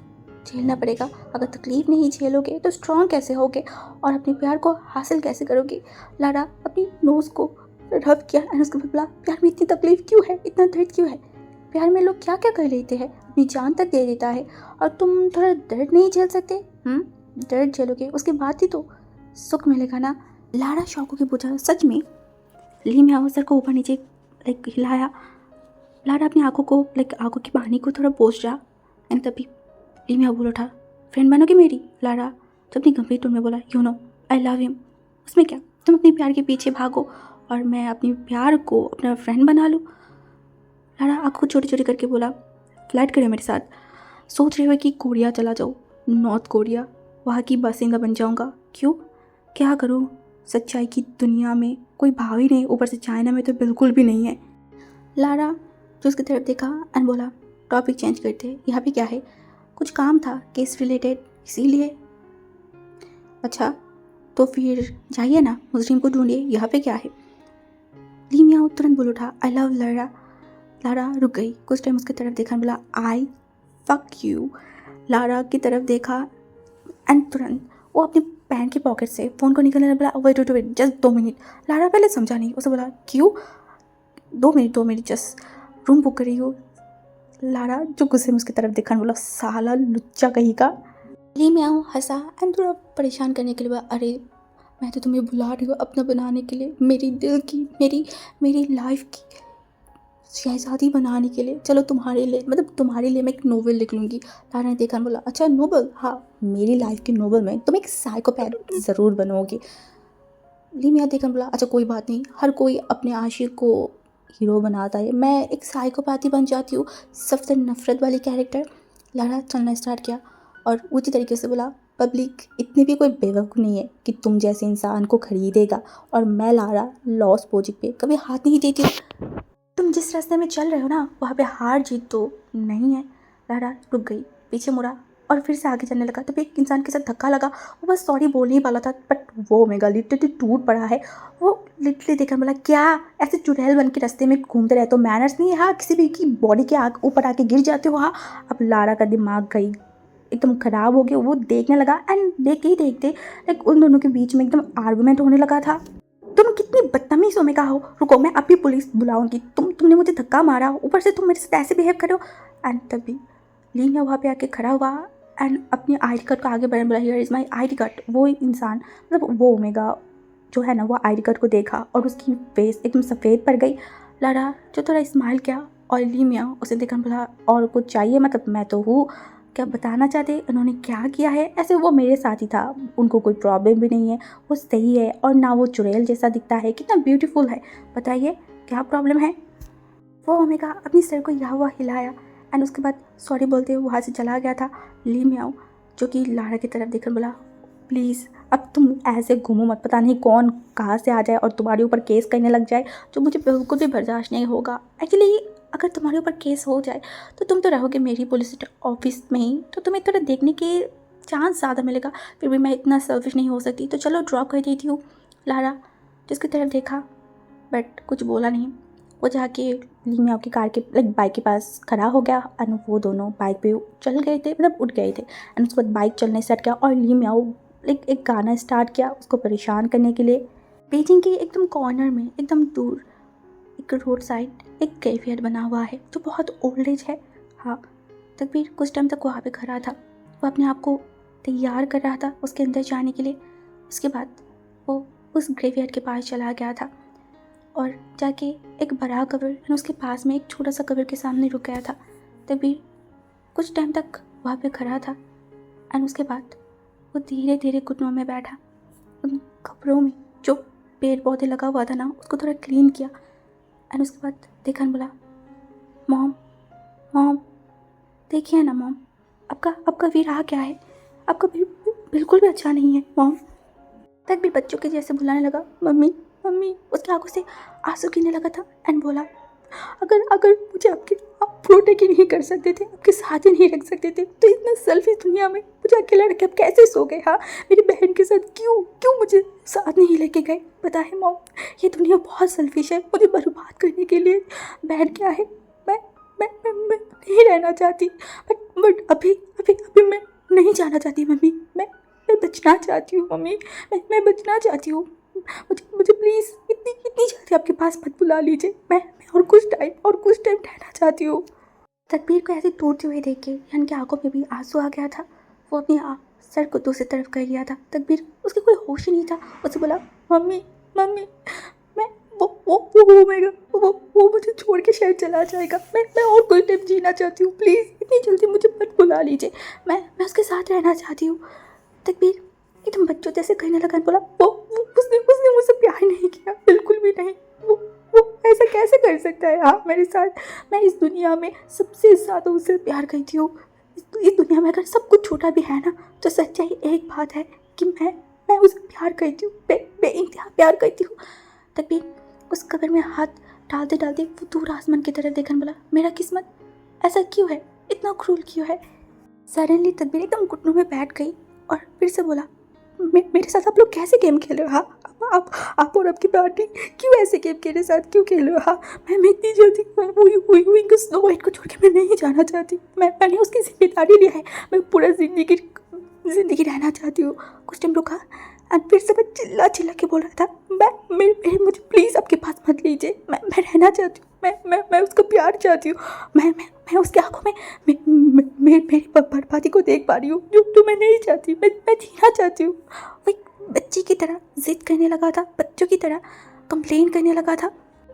झेलना पड़ेगा। अगर तकलीफ़ नहीं झेलोगे तो स्ट्रॉन्ग कैसे होगे और अपने प्यार को हासिल कैसे करोगे। लारा अपनी नोज़ को रब किया एंड उसके बाद बोला, प्यार में इतनी तकलीफ़ क्यों है, इतना दर्द क्यों है। प्यार में लोग क्या क्या कर लेते हैं, अपनी जान तक दे देता है और तुम थोड़ा दर्द नहीं झेल सकते। दर्द झेलोगे उसके बाद ही तो सुख मिलेगा ना। लारा शौक के पूछा, सच में। ली मियाओ सर को ऊपर नीचे हिलाया। लारा अपनी आंखों को आंखों की पानी को थोड़ा पोंछ रहा एंड तभी ली मियाओ बोल उठा, फ्रेंड बनोगी मेरी। लारा जब अपनी गंभीर टोन में बोला, you know I love him. उसमें क्या, तुम अपने प्यार के पीछे भागो और मैं अपनी प्यार को अपना फ्रेंड बना लूँ। लारा आंखों छोटी छोटी करके बोला, फ्लाइट करें मेरे साथ। सोच रहे हुए कि कोरिया चला जाऊँ, नॉर्थ कोरिया, वहाँ की बासिंदा बन जाऊँगा। क्यों, क्या करूँ, सच्चाई की दुनिया में कोई भाव ही नहीं, ऊपर से चाइना में तो बिल्कुल भी नहीं है। लारा जो उसकी तरफ देखा एंड बोला, टॉपिक चेंज करते, यहाँ पे क्या है। कुछ काम था केस रिलेटेड, इसीलिए। अच्छा तो फिर जाइए ना, मुजरिम को ढूंढिए, यहाँ पे क्या है। ली मियाओ तुरंत बोल उठा, आई लव लारा। लारा रुक गई, कुछ टाइम उसकी तरफ देखा, बोला, आई फक यू। लारा की तरफ देखा एंड तुरंत वो अपने पैंट की पॉकेट से फ़ोन को निकालने बोला, वेट जस्ट 2 मिनट। लारा पहले समझा नहीं, उसे बोला, क्यों 2 मिनट जस्ट, रूम बुक कर रही हो। लारा जो गुस्से में उसकी तरफ देखा, बोला, साला लुच्चा कहीं का। ली मियाओ हंसा एंड थोड़ा परेशान करने के लिए बोला, अरे मैं तो तुम्हें बुला रही हूँ अपना बनाने के लिए, मेरी दिल की, मेरी लाइफ की शहजादी बनाने के लिए। चलो तुम्हारे लिए, मतलब तुम्हारे लिए मैं एक नोवेल लिख लूँगी। लारा ने देखा, बोला, अच्छा नोवेल, हाँ मेरी लाइफ की नोवेल में तुम एक साइकोपैथ ज़रूर बनोगी। ली मियाँ देखा, बोला, अच्छा कोई बात नहीं, हर कोई अपने आशिक को हीरो बनाता है, मैं एक साइकोपैथी बन जाती हूँ, सबसे नफरत वाली कैरेक्टर। लारा चलना स्टार्ट किया और उसी तरीके से बोला, पब्लिक इतनी भी कोई बेवकूफ़ नहीं है कि तुम जैसे इंसान को खरीदेगा, और मैं लारा लॉस पोजिक पे कभी हाथ नहीं देती। तुम जिस रास्ते में चल रहे हो ना, वहाँ पे हार जीत तो नहीं है। लारा रुक गई, पीछे मुड़ा और फिर से आगे चलने लगा। तब एक इंसान के साथ धक्का लगा, वो बस सॉरी बोलने ही वाला था, बट वो मेगा लिटरली टूट पड़ा है। वो लिटरली देखकर बोला, क्या ऐसे चुड़ैल बन के रास्ते में घूमते रहते हो, मैनर्स नहीं है हाँ, किसी भी की बॉडी के ऊपर आके गिर जाते हो हाँ। अब लारा का दिमाग गई एकदम ख़राब हो गया, वो देखने लगा एंड देखते ही देखते उन दोनों के बीच में एकदम आर्गूमेंट होने लगा था। तुम कितनी बदतमीज हो, मैं कहा हो, रुको मैं अभी पुलिस बुलाऊंगी, तुमने मुझे धक्का मारा, ऊपर से तुम मेरे साथ ऐसे बिहेव करो। एंड तभी ली मियाँ वहाँ पे आके खड़ा हुआ एंड अपनी आईडी कार्ड को आगे बढ़ाने बोला, here is my ID card. वो इंसान, मतलब वो ओमेगा जो है ना, वो आईडी कार्ड को देखा और उसकी फेस एकदम सफ़ेद पड़ गई। लारा जो थोड़ा स्माइल किया और ली मियाँ उसे देखकर बोला, और कुछ चाहिए, मतलब मैं तो हूँ, क्या बताना चाहते उन्होंने क्या किया है। ऐसे वो मेरे साथ ही था, उनको कोई प्रॉब्लम भी नहीं है, वो सही है और ना वो चुड़ैल जैसा दिखता है, कितना ब्यूटीफुल है, बताइए क्या प्रॉब्लम है। वो ओमेगा अपनी सर को यहाँ हुआ हिलाया एंड उसके बाद सॉरी बोलते हुए वहाँ से चला गया था। ली मियाओ जो कि लारा की तरफ देखकर बोला, प्लीज़ अब तुम ऐसे घूमो मत, पता नहीं कौन कहाँ से आ जाए और तुम्हारे ऊपर केस करने लग जाए, जो मुझे बिल्कुल भी बर्दाश्त नहीं होगा। एक्चुअली अगर तुम्हारे ऊपर केस हो जाए तो तुम तो रहोगे मेरी पुलिस ऑफिस में ही, तो तुम्हें थोड़ा देखने के चांस ज़्यादा मिलेगा, फिर भी मैं इतना सेल्फिश नहीं हो सकती, तो चलो ड्रॉप कर देती हूँ। लारा जिसकी तरफ देखा बट कुछ बोला नहीं। वो जाके ली मियाओ की कार के बाइक के पास खड़ा हो गया एंड वो दोनों बाइक पे चल गए थे, मतलब उठ गए थे एंड उसके बाद बाइक चलने स्टार्ट किया और ली मियाओ एक गाना स्टार्ट किया उसको परेशान करने के लिए। बीजिंग के एकदम कॉर्नर में एकदम दूर एक रोड साइड एक कैफेट बना हुआ है जो बहुत ओल्ड एज है। हाँ, तकबीर कुछ टाइम तक वहाँ पे खड़ा था, वो अपने आप को तैयार कर रहा था उसके अंदर जाने के लिए। उसके बाद वो उस ग्रेवयार्ड के पास चला गया था और जाके एक बड़ा कब्र एंड उसके पास में एक छोटा सा कब्र के सामने रुक गया था। तभी कुछ टाइम तक वहाँ पे खड़ा था एंड उसके बाद वो धीरे धीरे घुटनों में बैठा, उन कब्रों में जो पेड़ पौधे लगा हुआ था ना उसको थोड़ा क्लीन किया एंड उसके बाद देखा बोला, मॉम मॉम देखिए ना मॉम, आपका वीर रहा क्या है, आपका वीर बिल्कुल भी अच्छा नहीं है मॉम। तक भी बच्चों के जैसे बुलाने लगा, मम्मी मम्मी। उसकी आंखों से आंसू गिरने लगा था एंड बोला, अगर मुझे आप प्रोटेक्ट ही नहीं कर सकते थे, आपके साथ ही नहीं रख सकते थे, तो इतना सेल्फिश दुनिया में मुझे अकेला रख के आप कैसे सो गए। हाँ, मेरी बहन के साथ क्यों मुझे साथ नहीं लेके गए, पता है मॉम ये दुनिया बहुत सेल्फिश है, मुझे बर्बाद करने के लिए बहन क्या है, मैं नहीं रहना चाहती, बट अभी नहीं जाना चाहती मम्मी, मैं बचना चाहती हूँ मम्मी, मैं बचना चाहती हूँ। मुझे प्लीज़ इतनी इतनी जल्दी आपके पास मत बुला लीजिए। मैं और कुछ टाइम ठहरना चाहती हूँ। तकबीर को ऐसे टूटते हुए देख के रियान की आंखों में भी आंसू आ गया था। वो अपनी सर को दूसरी तरफ कर लिया था। तकबीर, उसके कोई होश ही नहीं था। उसे बोला, मम्मी मम्मी, मैं वो मेरा वो मुझे छोड़ के शायद चला जाएगा। मैं और कोई टाइम जीना चाहती हूँ। प्लीज़ इतनी जल्दी मुझे मत बुला लीजिए। मैं उसके साथ रहना चाहती हूँ। तकबीर एकदम बच्चों जैसे कहने लगा, बोला, वो उसने मुझसे प्यार नहीं किया, बिल्कुल भी नहीं। वो ऐसा कैसे कर सकता है हाँ मेरे साथ? मैं इस दुनिया में सबसे ज़्यादा उससे प्यार करती हूँ। इस दुनिया में अगर सब कुछ छोटा भी है ना, तो सच्चाई एक बात है कि मैं उसे प्यार करती हूँ, बेइंतहा प्यार करती हूँ। तकबीर उस कब्र में हाथ डालते डालते वो दूर आसमान की तरफ देखकर बोला, मेरा किस्मत ऐसा क्यों है, इतना क्रूर क्यों है? सडनली तकबीर एकदम घुटनों में बैठ गई और फिर से बोला, मेरे साथ आप लोग कैसे गेम खेल रहे हो? हाँ, आप और आपकी पार्टी क्यों ऐसे गेम मेरे साथ क्यों खेल रहे हो? हाँ, मैं इतनी जल्दी हुई स्नो वाइट को छोड़ के मैं नहीं जाना चाहती। मैंने उसकी जिम्मेदारी लिया है। मैं पूरा ज़िंदगी रहना चाहती हूँ। कुछ टाइम रुका एंड फिर से मैं चिल्ला के बोल रहा था, मुझे प्लीज़ आपके पास मत लीजिए। मैं रहना चाहती हूँ। मैं उसका प्यार चाहती हूँ। मैं उसकी आंखों में मेरी बर्बादी को देख पा रही हूँ, जो मैं नहीं चाहती। मैं जीना चाहती हूँ। वो एक बच्ची की तरह जिद करने लगा था, बच्चों की तरह कंप्लेन करने लगा था।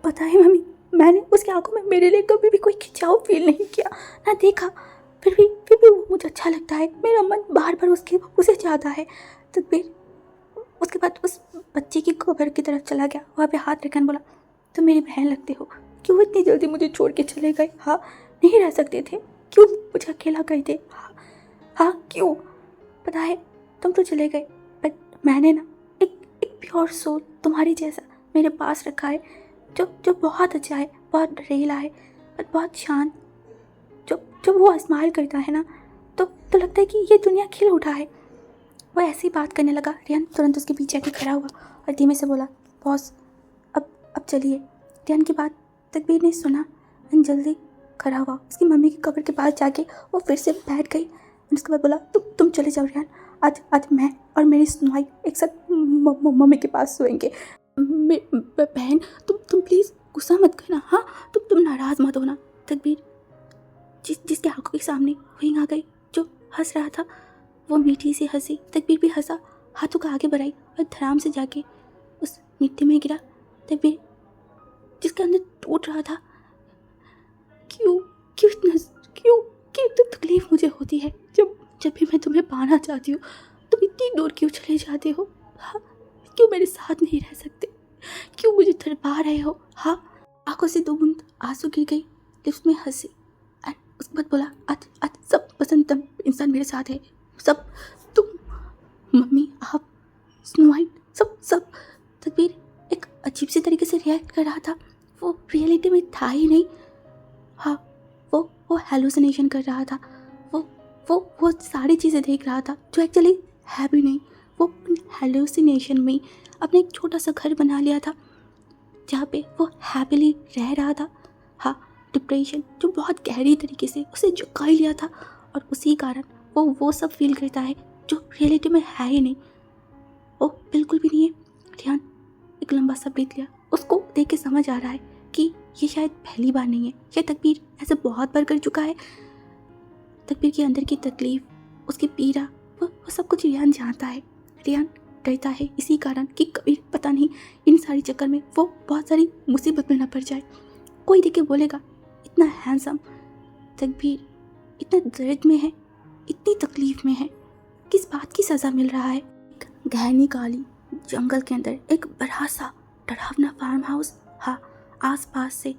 पता है मम्मी, मैंने उसकी आंखों में मेरे लिए कभी भी कोई खिंचाव फील नहीं किया, ना देखा। फिर भी वो मुझे अच्छा लगता है। मेरा मन बार बार उसे चाहता है। तो फिर उसके बाद उस बच्ची की कब्र की तरफ चला गया, वहाँ पे हाथ रखकर बोला, तुम मेरी बहन लगते हो, क्यों इतनी जल्दी मुझे छोड़ के चले गए? हाँ, नहीं रह सकते थे? क्यों मुझे अकेला गए थे? हाँ क्यों? पता है तुम तो चले गए, बट मैंने ना एक प्योर सोल तुम्हारी जैसा मेरे पास रखा है, जो बहुत अच्छा है, बहुत डरेला है, बट बहुत शांत। जब वो स्माइल करता है ना, तो लगता है कि ये दुनिया खिल उठा है। वो ऐसी बात करने लगा। रियान तुरंत उसके पीछे आके खड़ा हुआ और धीमे से बोला, बॉस अब चलिए। रियान की बात तकबीर ने सुना और जल्दी खड़ा हुआ। उसकी मम्मी की कब्र के पास जाके वो फिर से बैठ गई। उसके बाद बोला, तुम चले जाओ रियान, आज मैं और मेरी स्नोई एक साथ मम्मी के पास सोएंगे। बहन तुम प्लीज़ गुस्सा मत करना। हाँ, तुम नाराज़ मत होना। तकबीर जिसके आंखों के सामने हुई आ गई, जो हंस रहा था, वो मीठी सी हंसी। तकबीर भी हंसा, हाथों को आगे बढ़ाई और धड़ाम से जाके उस मिट्टी में गिरा। तकबीर जिसके अंदर टूट रहा था, क्यों क्यों इतना क्यों क्यों तो तकलीफ मुझे होती है जब भी मैं तुम्हें पाना चाहती हूँ। तुम इतनी दूर क्यों चले जाते हो? हाँ, क्यों मेरे साथ नहीं रह सकते? क्यों मुझे तड़पा रहे हो? हाँ। आंखों से 2 बूंद आंसू गिर गई, लिप्स में हंसी एंड उसके बाद बोला, आज सब पसंद इंसान मेरे साथ है। सब, तुम, मम्मी, आप, स्नो वाइट, सब। तकबीर एक अजीब सी तरीके से रिएक्ट कर रहा था। वो रियलिटी में था ही नहीं। हाँ, वो हेलुसिनेशन कर रहा था। वो सारी चीज़ें देख रहा था जो एक्चुअली है भी नहीं। वो हेलुसिनेशन में अपने एक छोटा सा घर बना लिया था जहाँ पे वो हैप्पीली रह रहा था। हाँ, डिप्रेशन जो बहुत गहरी तरीके से उसे झुका ही लिया था और उसी कारण वो सब फील करता है जो रियलिटी में है ही नहीं। वो बिल्कुल भी नहीं है। रियान एक लंबा सा ब्रीथ लिया। उसको देख के समझ आ रहा है कि ये शायद पहली बार नहीं है, ये तकबीर ऐसे बहुत बार कर चुका है। तकबीर के अंदर की तकलीफ, उसकी पीड़ा, वो सब कुछ रियान जानता है। रियान डरता है इसी कारण कि कभी पता नहीं इन सारी चक्कर में वो बहुत सारी मुसीबत में न पड़ जाए। कोई देख के बोलेगा, इतना हैंडसम तकबीर इतना दर्द में है, इतनी तकलीफ में है, किस बात की सज़ा मिल रहा है? एक घनी काली जंगल के अंदर एक बड़ा सा डरावना फार्म हाउस। हाँ, आसपास से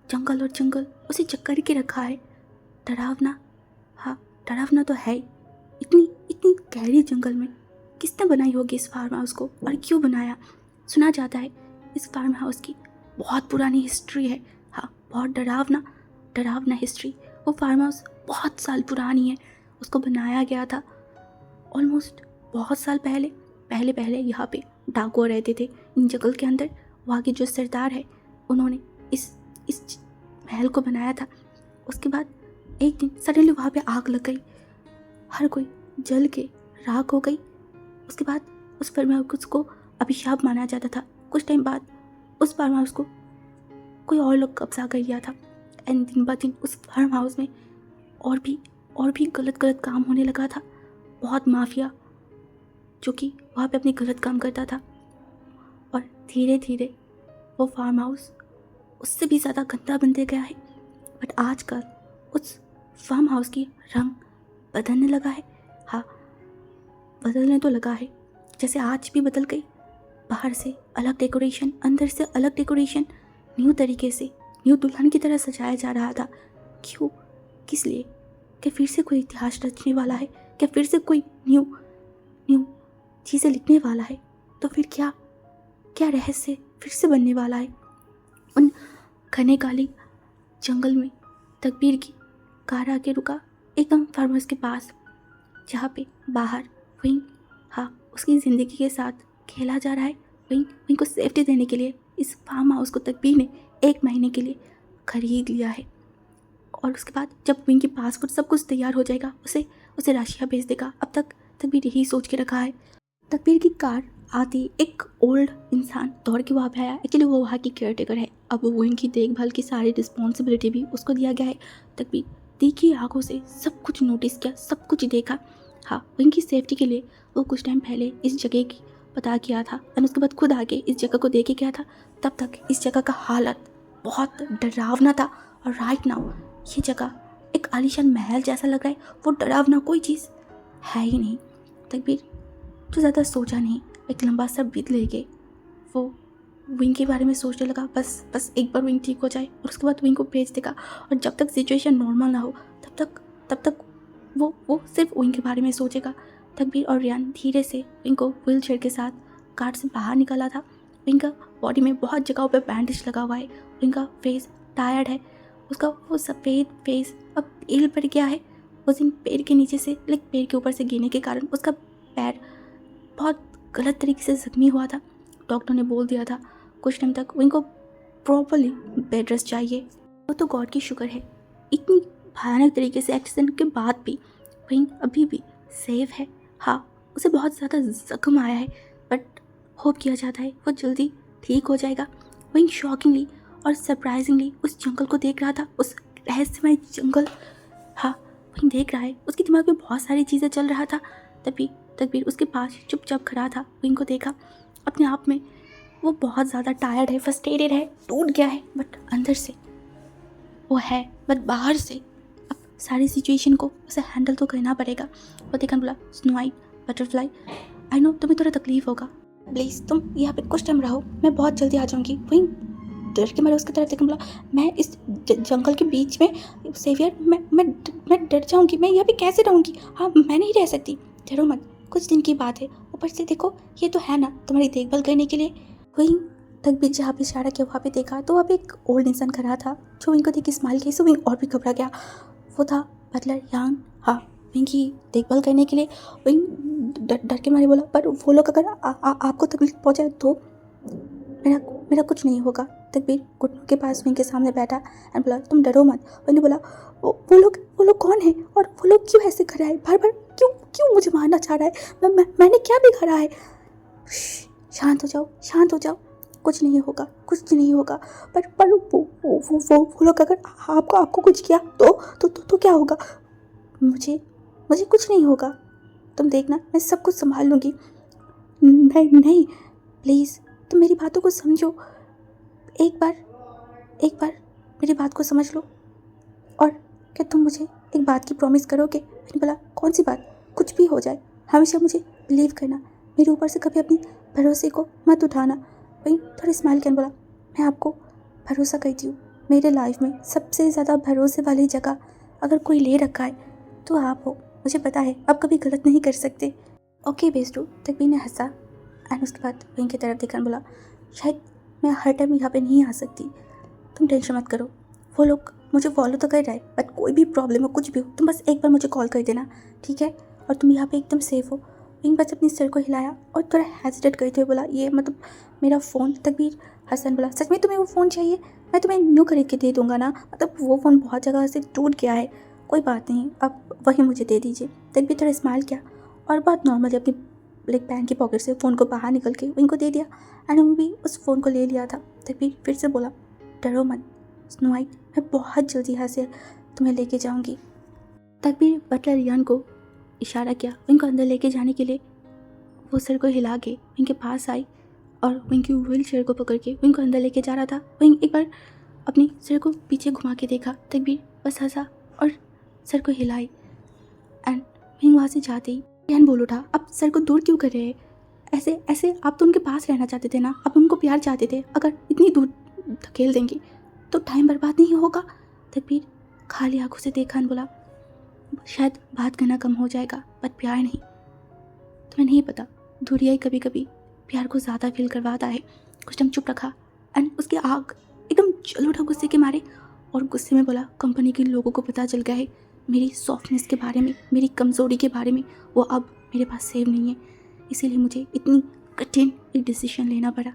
जंगल और जंगल उसे चक्कर के रखा है। डरावना, हाँ डरावना तो है। इतनी गहरी जंगल में किसने बनाई होगी इस फार्म हाउस को और क्यों बनाया? सुना जाता है इस फार्म हाउस की बहुत पुरानी हिस्ट्री है। हाँ, बहुत डरावना हिस्ट्री। वो फार्म हाउस बहुत साल पुरानी है। उसको बनाया गया था ऑलमोस्ट बहुत साल पहले यहाँ पे डाकुआ रहते थे इन जंगल के अंदर। वहाँ के जो सरदार है उन्होंने इस महल को बनाया था। उसके बाद एक दिन सडनली वहाँ पे आग लग गई। हर कोई जल के राख हो गई। उसके बाद उस फार्म हाउस को अभिशाप माना जाता था। कुछ टाइम बाद उस फार्म हाउस को कोई और लोग कब्जा कर लिया था एंड दिन ब दिन उस फार्म हाउस में और भी गलत काम होने लगा था। बहुत माफिया जो कि वहाँ पे अपनी गलत काम करता था और धीरे धीरे वो फार्म हाउस उससे भी ज़्यादा गंदा बनते गया है। बट आजकल उस फार्म हाउस की रंग बदलने लगा है। हाँ, बदलने तो लगा है, जैसे आज भी बदल गई। बाहर से अलग डेकोरेशन, अंदर से अलग डेकोरेशन, न्यू तरीके से, न्यू दुल्हन की तरह सजाया जा रहा था। क्यों? किस लिए? क्या फिर से कोई इतिहास रचने वाला है? क्या फिर से कोई न्यू चीज़ें लिखने वाला है? तो फिर क्या रहस्य फिर से बनने वाला है? उन घने काली जंगल में तकबीर की कार आके रुका एकदम फार्म हाउस के पास, जहाँ पे बाहर विंग उसकी ज़िंदगी के साथ खेला जा रहा है। विंग को सेफ्टी देने के लिए इस फार्म हाउस को तकबीर ने 1 महीने के लिए खरीद लिया है। और उसके बाद जब विंग के पासपोर्ट सब कुछ तैयार हो जाएगा, उसे राशिया भेज देगा। अब तक तकबीर यही सोच के रखा है। तकबीर की कार आती एक ओल्ड इंसान दौड़ के वहाँ पे आया। एक्चुअली वो वहाँ की केयरटेकर है। अब वो इनकी देखभाल की सारी रिस्पॉन्सिबिलिटी भी उसको दिया गया है। तकबीर तीखी आंखों से सब कुछ नोटिस किया, सब कुछ देखा। हाँ, इनकी सेफ्टी के लिए वो कुछ टाइम पहले इस जगह की पता किया था और उसके बाद खुद आके इस जगह को देख के गया था। तब तक इस जगह का हालत बहुत डरावना था और राइट नाउ ये जगह एक आलीशान महल जैसा लग रहा है। वो डरावना कोई चीज़ है ही नहीं। तकबीर तो ज़्यादा सोचा नहीं, एक लंबा सा ब्रीथ लेके वो विंग के बारे में सोचने लगा। बस एक बार विंग ठीक हो जाए और उसके बाद विंग को भेज देगा। और जब तक सिचुएशन नॉर्मल ना हो तब तक वो सिर्फ विंग के बारे में सोचेगा। तकबीर और रियान धीरे से विंग को व्हील चेयर के साथ कार से बाहर निकाला था। विंग का बॉडी में बहुत जगहों पे बैंडेज लगा हुआ है। विंग का फेस टायर्ड है। उसका वो सफ़ेद फेस अब एल पड़ गया है। उस दिन पैर के नीचे से पैर के ऊपर से गिरने के कारण उसका पैर बहुत गलत तरीके से जख्मी हुआ था। डॉक्टर ने बोल दिया था कुछ टाइम तक विंग को प्रॉपरली बेड रेस्ट चाहिए। वो तो गॉड की शुक्र है, इतनी भयानक तरीके से एक्सीडेंट के बाद भी विंग अभी भी सेफ है। हाँ, उसे बहुत ज़्यादा जख्म आया है बट होप किया जाता है वो जल्दी ठीक हो जाएगा। विंग शॉकिंगली और सरप्राइजिंगली उस जंगल को देख रहा था, उस रहस्यमय जंगल। हाँ, विंग देख रहा है, उसके दिमाग में बहुत सारी चीज़ें चल रहा था। तभी तकबीर उसके पास चुपचाप खड़ा था। विंग को देखा, अपने आप में वो बहुत ज़्यादा टायर्ड है, फ्रस्ट्रेटेड है, टूट गया है बट अंदर से वो है, बट बाहर से अब सारी सिचुएशन को उसे हैंडल तो करना पड़ेगा। वो देखा बोला, snow white butterfly, I know तुम्हें थोड़ा तकलीफ होगा, प्लीज़ तुम यहाँ पे कुछ टाइम रहो, मैं बहुत जल्दी आ जाऊँगी। विंग डर के मारे उसकी तरफ देखा बोला, मैं इस जंगल के बीच में सेवियर, मैं डर जाऊँगी, मैं यहाँ पे कैसे रहूँगी? हाँ, मैं नहीं रह सकती, डरो मत, कुछ दिन की बात है। ऊपर से देखो ये तो है ना तुम्हारी देखभाल करने के लिए। विंग तकबीर जहाँ पे इशारा किया वहाँ पे देखा तो वहाँ पे एक ओल्ड इंसान खड़ा था जो विंग को देख के स्माइल की। सो विंग और भी घबरा गया। वो था बटलर यांग। हाँ, विंग की देखभाल करने के लिए। विंग डर के मारे बोला, पर वो लोग अगर आपको तकलीफ पहुँचाए तो मेरा कुछ नहीं होगा। तकबीर घुटनों के पास विंग के सामने बैठा एंड बोला, तुम डरो मत। विंग ने बोला, वो लोग कौन है और वो लोग क्यों ऐसे खड़ा है, बार बार क्यों मुझे मारना चाह रहा है? मैंने क्या बिगाड़ा है? शांत हो जाओ, कुछ नहीं होगा। पर वो लोग अगर आपको कुछ किया तो क्या होगा? मुझे कुछ नहीं होगा, तुम देखना, मैं सब कुछ संभाल लूँगी। नहीं प्लीज़ तुम मेरी बातों को समझो, एक बार मेरी बात को समझ लो। और क्या तुम मुझे एक बात की प्रॉमिस करोगे? मैंने बोला, कौन सी बात? कुछ भी हो जाए हमेशा मुझे बिलीव करना, मेरे ऊपर से कभी अपनी भरोसे को मत उठाना। वही थोड़ी स्माइल कर बोला, मैं आपको भरोसा करती हूँ। मेरे लाइफ में सबसे ज़्यादा भरोसे वाली जगह अगर कोई ले रखा है तो आप हो, मुझे पता है आप कभी गलत नहीं कर सकते। ओके बेस्टू, तकबीर ने हंसा एंड उसके बाद वहीं की तरफ देखकर बोला, शायद मैं हर टाइम यहाँ पे नहीं आ सकती, तुम टेंशन मत करो, वो लोग मुझे फॉलो तो कर रहा है बट कोई भी प्रॉब्लम हो, कुछ भी हो, तुम बस एक बार मुझे कॉल कर देना, ठीक है? और तुम यहाँ पे एकदम सेफ हो। विंग बस अपनी सिर को हिलाया और थोड़ा हेजिटेट करते हुए बोला, ये मतलब मेरा फ़ोन। तकबीर हसन बोला, सच में तुम्हें वो फ़ोन चाहिए? मैं तुम्हें न्यू खरीद के दे दूँगा ना, मतलब वो फ़ोन बहुत जगह से टूट गया है कोई बात नहीं, आप वही मुझे दे दीजिए। तकबीर थोड़ा स्माइल किया और बहुत नॉर्मली अपनी पैंट की पॉकेट से फ़ोन को बाहर निकल के उनको दे दिया एंड उन्होंने भी उस फ़ोन को ले लिया था। तकबीर फिर से बोला, डरो मत स्नो वाइट, मैं बहुत जल्दी यहाँ से तुम्हें लेके जाऊँगी। तकबीर बटलर रियान को इशारा किया उनको अंदर लेके जाने के लिए। वो सर को हिला के उनके पास आई और उनकी व्हील चेयर को पकड़ के उनको अंदर लेके जा रहा था। वहीं एक बार अपनी सर को पीछे घुमा के देखा। तकबीर बस हंसा और सर को हिलाई एंड वहीं वहाँ से जाते ही रियान बोल उठा, आप सर को दूर क्यों कर रहे हैं? ऐसे ऐसे आप तो उनके पास रहना चाहते थे ना, आप उनको प्यार चाहते थे। अगर इतनी दूर धकेल देंगे तो टाइम बर्बाद नहीं होगा। तकबीर खाली आंखों से देखा और बोला, शायद बात करना कम हो जाएगा पर प्यार नहीं। तुम्हें नहीं पता, दूरिया कभी कभी प्यार को ज़्यादा फील करवाता है। कुछ टाइम चुप रखा एंड उसकी आग एकदम जल उठा गुस्से के मारे और गुस्से में बोला, कंपनी के लोगों को पता चल गया है मेरी सॉफ्टनेस के बारे में, मेरी कमज़ोरी के बारे में। वो अब मेरे पास सेव नहीं है, इसीलिए मुझे इतनी कठिन एक डिसीजन लेना पड़ा।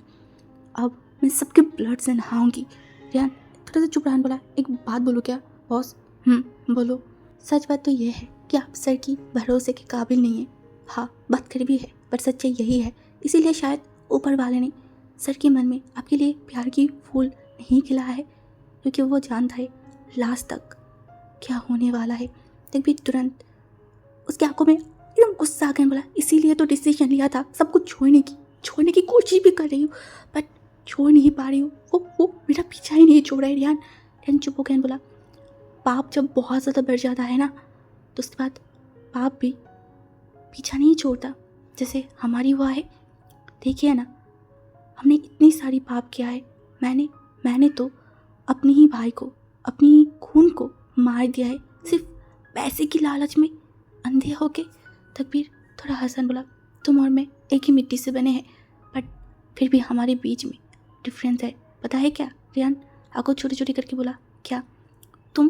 अब मैं सबके ब्लड से नहाऊंगी। रियान थोड़ा सा चुप रहा, बोला, एक बात बोलो क्या बॉस? बोलो। सच बात तो ये है कि आप सर की भरोसे के काबिल नहीं है। हाँ, बात कड़वी है पर सच्चाई यही है। इसीलिए शायद ऊपर वाले ने सर के मन में आपके लिए प्यार की फूल नहीं खिला है, क्योंकि वो जानता है लास्ट तक क्या होने वाला है। तकबीर तुरंत उसकी आंखों में एकदम गुस्सा आ गया, बोला, इसीलिए तो डिसीजन लिया था सब कुछ छोड़ने की कोशिश भी कर रही हूँ बट छोड़ नहीं पा रही हूँ। वो मेरा पीछा ही नहीं छोड़ रहा है। रियान चुप हो गया, बोला, पाप जब बहुत ज़्यादा बढ़ जाता है ना तो उसके बाद पाप भी पीछा नहीं छोड़ता, जैसे हमारी हुआ है। देखिए ना, हमने इतनी सारी पाप किया है। मैंने तो अपने ही भाई को, अपनी ही खून को मार दिया है सिर्फ पैसे की लालच में अंधे होके। तकबीर थोड़ा हंसन, बोला, तुम और मैं एक ही मिट्टी से बने हैं बट फिर भी हमारे बीच में डिफरेंस है, पता है क्या? रियान आंखों छोटी छोटी करके बोला, क्या? तुम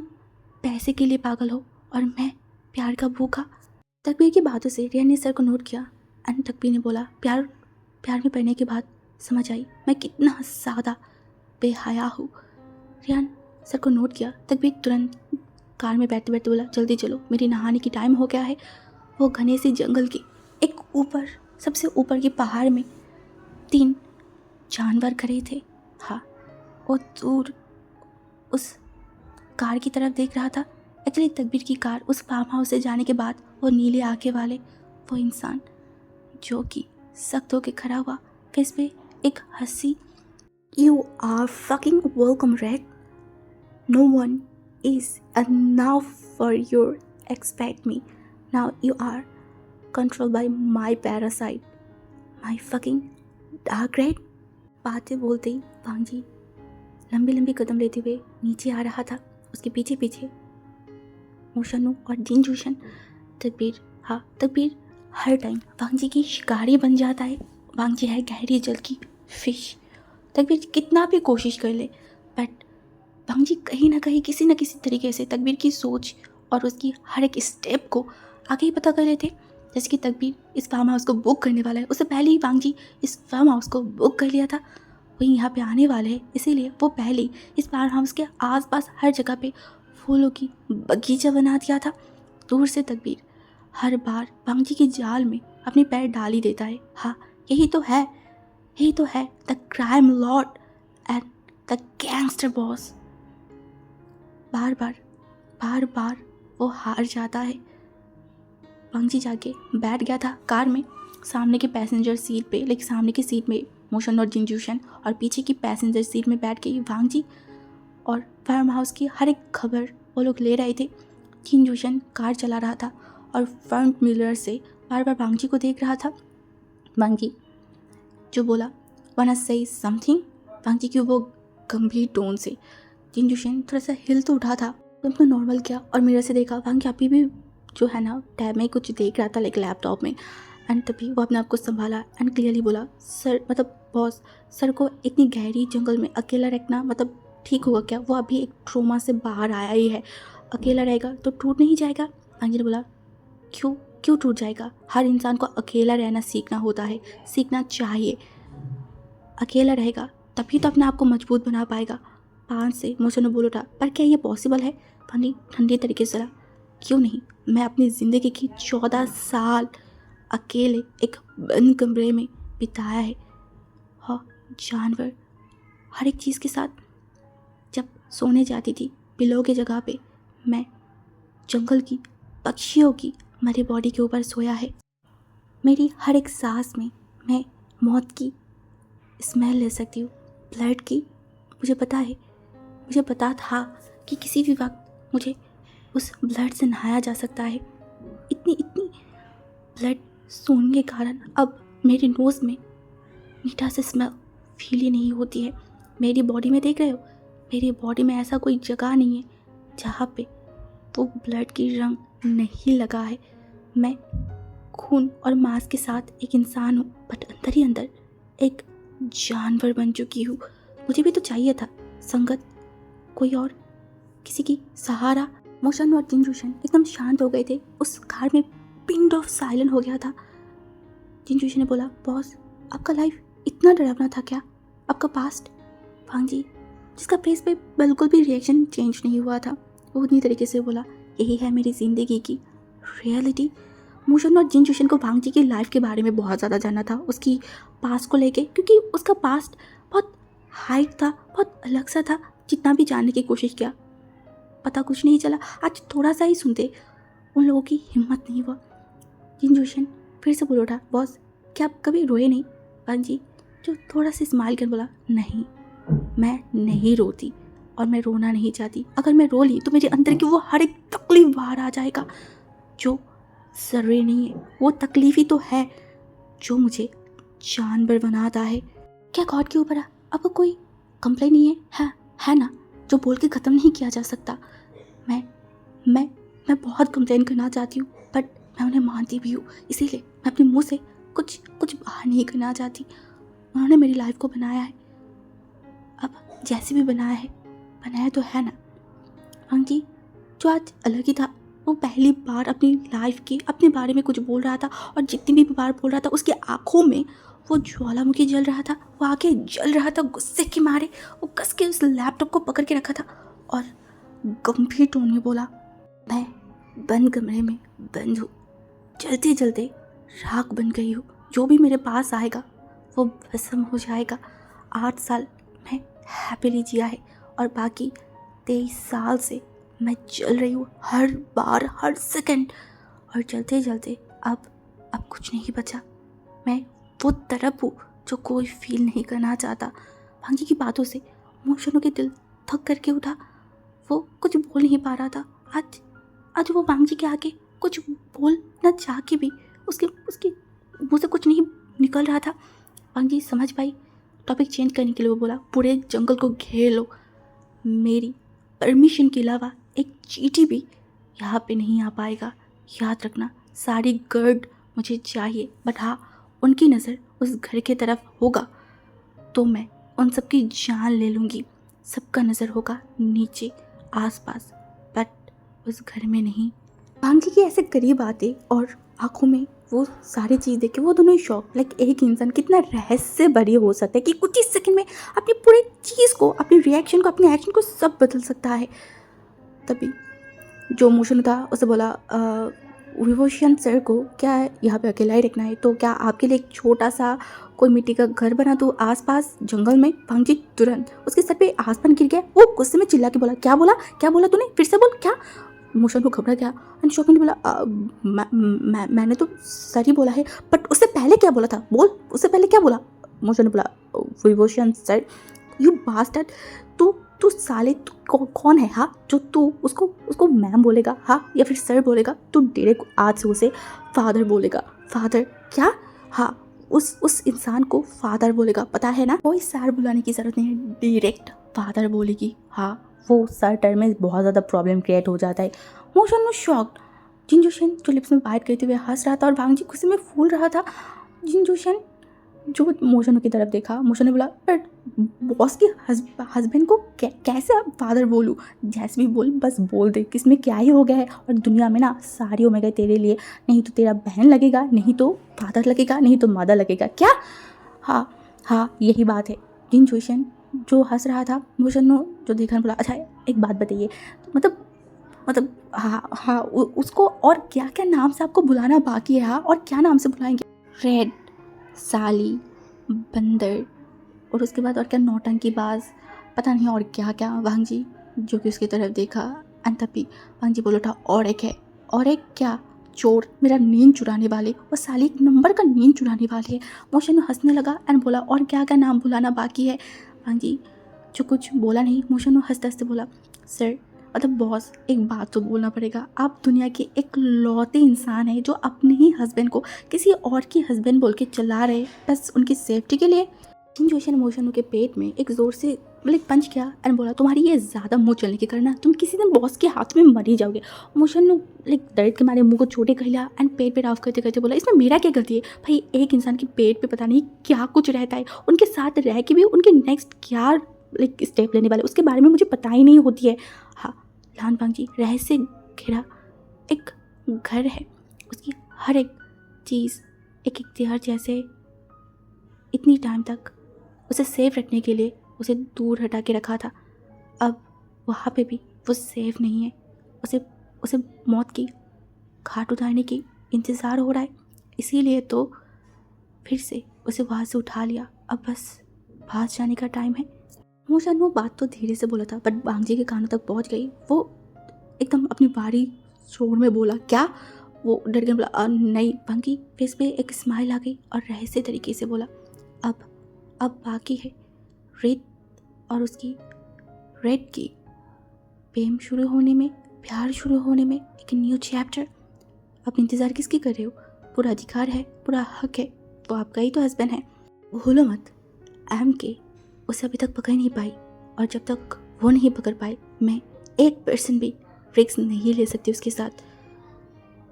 पैसे के लिए पागल हो और मैं प्यार का भूखा। तकबीर की बातों से रियान ने सर को नोट किया एंड तकबीर ने बोला, प्यार में पड़ने के बाद समझ आई मैं कितना ज़्यादा बेहया हूँ। रियान सर को नोट किया। तकबीर तुरंत कार में बैठते बैठते बोला, जल्दी चलो, मेरी नहाने की टाइम हो गया है। वो घने से जंगल के एक ऊपर, सबसे ऊपर के पहाड़ में 3 जानवर खड़े थे। हाँ, वो दूर उस कार की तरफ देख रहा था। एक्चुअली तकबीर की कार उस फार्म हाउस से जाने के बाद वो नीले आंखें वाले वो इंसान जो कि सख्त होकर खड़ा हुआ, फेस पे एक हंसी। You are fucking welcome red, no one is enough for your expect me, now you are controlled by my parasite, my fucking dark red। बातें बोलते ही वांगजी लंबी लंबी कदम लेते हुए नीचे आ रहा था। उसके पीछे पीछे मोशनु और जिनजूशन। तकबीर हर टाइम वांगजी की शिकारी बन जाता है। वांगजी है गहरी जल की फिश। तकबीर कितना भी कोशिश कर ले बट वांगजी कहीं ना कहीं किसी न किसी तरीके से तकबीर की सोच और उसकी हर एक स्टेप को आगे ही पता कर लेते। जैसे कि तकबीर इस फार्म हाउस को बुक करने वाला है, उससे पहले ही वांगजी इस फार्म हाउस को बुक कर लिया था। वही यहाँ पे आने वाले हैं, इसीलिए वो पहले ही इस फार्म हाउस के आसपास हर जगह पे फूलों की बगीचा बना दिया था। दूर से तकबीर हर बार वांगजी की जाल में अपने पैर डाल ही देता है। हाँ, यही तो है the crime lord and the gangster boss. बार बार वो हार जाता है। वांगजी जाके बैठ गया था कार में सामने के पैसेंजर सीट पे, लेकिन सामने की सीट में मोशन और जिनजूशन और पीछे की पैसेंजर सीट में बैठ के वांगजी और फार्म हाउस की हर एक खबर वो लोग ले रहे थे। जिनजूशन कार चला रहा था और फ्रंट मिरर से बार बार वांगजी को देख रहा था। वांगजी जो बोला, वाना से समथिंग, वांगजी की वो गंभीर टोन से। जिनजूशन थोड़ा सा हिल तो उठा था, तो उसने नॉर्मल किया और मिरर से देखा। वांगजी अभी भी जो है ना टैब में कुछ देख रहा था, लाइक लैपटॉप में। एंड तभी वो अपने आप को संभाला एंड क्लियरली बोला, सर मतलब बॉस, सर को इतनी गहरी जंगल में अकेला रखना मतलब ठीक होगा क्या? वो अभी एक ट्रोमा से बाहर आया ही है, अकेला रहेगा तो टूट नहीं जाएगा? वांगजी ने बोला, क्यों टूट जाएगा? हर इंसान को अकेला रहना सीखना होता है, सीखना चाहिए। अकेला रहेगा तभी तो अपने आप को मजबूत बना पाएगा। 5 से मोशन बोल उठा, पर क्या ये पॉसिबल है? वांगजी ठंडे तरीके से बोला, क्यों नहीं, मैं अपनी ज़िंदगी की 14 साल अकेले एक बंद कमरे में बिताया है। हाँ, जानवर हर एक चीज़ के साथ। जब सोने जाती थी पिलो की जगह पे मैं जंगल की पक्षियों की मरी बॉडी के ऊपर सोया है। मेरी हर एक सांस में मैं मौत की स्मेल ले सकती हूँ, ब्लड की। मुझे पता था कि किसी भी वक्त मुझे उस ब्लड से नहाया जा सकता है। इतनी ब्लड सोने के कारण अब मेरी नोज़ में मीठा से स्मेल फील ही नहीं होती है। मेरी बॉडी में देख रहे हो, मेरी बॉडी में ऐसा कोई जगह नहीं है जहाँ पे वो ब्लड की रंग नहीं लगा है। मैं खून और मांस के साथ एक इंसान हूँ, बट अंदर ही अंदर एक जानवर बन चुकी हूँ। मुझे भी तो चाहिए था संगत, कोई और, किसी की सहारा। मोशन और जिनजूशन एकदम शांत हो गए थे। उस कार में पिन ऑफ साइलेंट हो गया था। जिनजूशन ने बोला, बॉस आपका लाइफ इतना डरावना था क्या? आपका पास्ट? भांजी जिसका फेस पे बिल्कुल भी रिएक्शन चेंज नहीं हुआ था, वो उन्हीं तरीके से बोला, यही है मेरी ज़िंदगी की रियलिटी। मोशन और जिनजूशन को भांजी की लाइफ के बारे में बहुत ज़्यादा जानना था, उसकी पास्ट को लेके, क्योंकि उसका पास्ट बहुत हाइट था, बहुत अलग सा था। जितना भी जानने की कोशिश किया पता कुछ नहीं चला। आज थोड़ा सा ही सुनते उन लोगों की हिम्मत नहीं हुआ। जिनजूशन फिर से बोल उठा, बॉस क्या आप कभी रोए नहीं? भांजी जो थोड़ा सा स्माइल कर बोला, नहीं मैं नहीं रोती और मैं रोना नहीं चाहती। अगर मैं रो ली तो मेरे अंदर की वो हर एक तकलीफ बाहर आ जाएगा जो ज़रूरी नहीं है। वो तकलीफ ही तो है जो मुझे जानवर बनाता है। क्या गॉड के ऊपर अब कोई कंप्लेन नहीं है ना, जो बोल के ख़त्म नहीं किया जा सकता? मैं बहुत कंप्लेन करना चाहती हूँ, बट मैं उन्हें मानती भी हूँ, इसीलिए मैं अपने मुंह से कुछ बाहर नहीं करना चाहती। उन्होंने मेरी लाइफ को बनाया है, अब जैसे भी बनाया तो है ना। आंटी जो आज अलग ही था, वो पहली बार अपनी लाइफ के अपने बारे में कुछ बोल रहा था, और जितनी भी बार बोल रहा था उसकी आंखों में वो ज्वालामुखी जल रहा था, वो आगे जल रहा था गुस्से के मारे। वो कस के उस लैपटॉप को पकड़ के रखा था और गंभीर टोन में बोला, मैं बंद कमरे में बंद हूँ, जलते जलते राख बन गई हूँ। जो भी मेरे पास आएगा वो भस्म हो जाएगा। 8 साल मैं हैप्पीली जिया है और बाकी 23 साल से मैं जल रही हूँ हर बार, हर सेकंड। और जलते जलते अब कुछ नहीं बचा। मैं वो तड़प हूँ जो कोई फील नहीं करना चाहता। भांगी की बातों से मोशनों के दिल थक करके उठा। वो कुछ बोल नहीं पा रहा था। आज वो भांगी के आगे कुछ बोलना चाह के भी उसके मुँह से कुछ नहीं निकल रहा था। भांगी समझ पाई, टॉपिक चेंज करने के लिए वो बोला, पूरे जंगल को घेर लो, मेरी परमिशन के अलावा एक चींटी भी यहाँ पे नहीं आ पाएगा। याद रखना, सारी गर्द मुझे चाहिए, बट हाँ उनकी नज़र उस घर की तरफ होगा तो मैं उन सब की जान ले लूँगी। सबका नज़र होगा नीचे आसपास, बट उस घर में नहीं। भांगी के ऐसे करीब आते और आंखों में वो सारी चीज़ देख के वो दोनों ही शॉक, लाइक एक इंसान कितना रहस्य भरी हो सकता है कि कुछ ही सेकंड में अपनी पूरी चीज़ को, अपनी रिएक्शन को, अपने एक्शन को सब बदल सकता है। तभी जो मोशन था उसे बोला, विभूषण सर को क्या यहाँ पे अकेला ही रखना है, तो क्या आपके लिए एक छोटा सा कोई मिट्टी का घर बना दूँ आसपास जंगल में? भांजी तुरंत उसके सर पे आसमान गिर गया। वो गुस्से में चिल्ला के बोला, क्या बोला तूने? फिर से बोल। क्या? मोशन को घबरा गया। एंड शॉकिंग बोला, मैंने तो सर ही बोला है, बट उससे पहले क्या बोला था? बोल, उससे पहले क्या बोला? मोशन ने बोला, विभूषण सर, यू बास्टर्ड, तू साले तू कौन है? हाँ, जो तू उसको मैम बोलेगा, हाँ, या फिर सर बोलेगा? तू डायरेक्ट आज से उसे फादर बोलेगा। फादर? क्या? हाँ, उस इंसान को फादर बोलेगा, पता है ना? कोई सर बुलाने की ज़रूरत नहीं है, डायरेक्ट फादर बोलेगी। हाँ, वो सर टर्म में बहुत ज़्यादा प्रॉब्लम क्रिएट हो जाता है। मोशन में शॉक्ड। जिनजूशन जो लिप्स में बाइट करते हुए हंस रहा था और भांजी खुशी में फूल रहा था। जिनजूशन जो मोशन की तरफ देखा, मोशन ने बोला, बट बॉस के हस्बैंड को कैसे अब फादर बोलूँ? जैसे भी बोल, बस बोल दे, किसमें क्या ही हो गया है। और दुनिया में ना सारी हो गए तेरे लिए, नहीं तो तेरा बहन लगेगा, नहीं तो फादर लगेगा, नहीं तो मदर लगेगा। क्या? हाँ यही बात है। जिनजूशन जो हंस रहा था, मोशन ने जो देखा बोला, अच्छा एक बात बताइए, मतलब मतलब हाँ हाँ उसको और क्या क्या नाम से आपको बुलाना बाकी है। हाँ, और क्या नाम से बुलाएंगे? रेड, साली, बंदर, और उसके बाद और क्या नौटंकीबाज, पता नहीं और क्या क्या। वांग जी जो कि उसकी तरफ देखा एंड तभी वांग जी बोल उठा, और एक है। और एक क्या? चोर, मेरा नींद चुराने वाले, वो साली एक नंबर का नींद चुराने वाले है। मोशन हंसने लगा एंड बोला, और क्या क्या नाम बुलाना बाकी है? वांग जी जो कुछ बोला नहीं, मोशन हंसते हंसते बोला, सर मतलब बॉस एक बात तो बोलना पड़ेगा, आप दुनिया के एक लौते इंसान हैं जो अपने ही हस्बैंड को किसी और की हस्बैंड बोल के चला रहे बस उनकी सेफ्टी के लिए। जिन जोशन मोशन के पेट में एक ज़ोर से लाइक पंच किया एंड बोला, तुम्हारी ये ज़्यादा मुंह चलने की करना, तुम किसी दिन बॉस के हाथ में मर ही जाओगे। मोशन लाइक दर्द के मारे मुंह को चोटे कर लिया एंड पेट पे ऑफ करते करते बोला, इसमें मेरा क्या गलती है भाई? एक इंसान के पेट पे पता नहीं क्या कुछ रहता है, उनके साथ रह के भी उनके नेक्स्ट क्या लाइक स्टेप लेने वाले उसके बारे में मुझे पता ही नहीं होती है। हाँ, लान पांग जी रहस्य घिरा एक घर है, उसकी हर एक चीज़ एक इख्तियार जैसे इतनी टाइम तक उसे सेफ रखने के लिए उसे दूर हटा के रखा था। अब वहाँ पे भी वो सेफ नहीं है, उसे उसे मौत की घाट उतारने की इंतज़ार हो रहा है। इसीलिए तो फिर से उसे वहाँ से उठा लिया, अब बस भाग जाने का टाइम है। मोशन वो बात तो धीरे से बोला था बट बांग जी के कानों तक पहुँच गई। वो एकदम अपनी बारी शोर में बोला, क्या? वो डर के बोला, नहीं। बांग की फेस पे एक स्माइल आ गई और रहस्य तरीके से बोला, अब बाकी है रेड और उसकी रेड की प्रेम शुरू होने में, प्यार शुरू होने में, एक न्यू चैप्टर। अब इंतज़ार किसकी कर रहे हो? पूरा अधिकार है, पूरा हक है, वो आपका ही तो हस्बैंड है। भूलो मत, एम के उसे अभी तक पकड़ नहीं पाई और जब तक वो नहीं पकड़ पाए मैं 1% भी रिस्क नहीं ले सकती उसके साथ।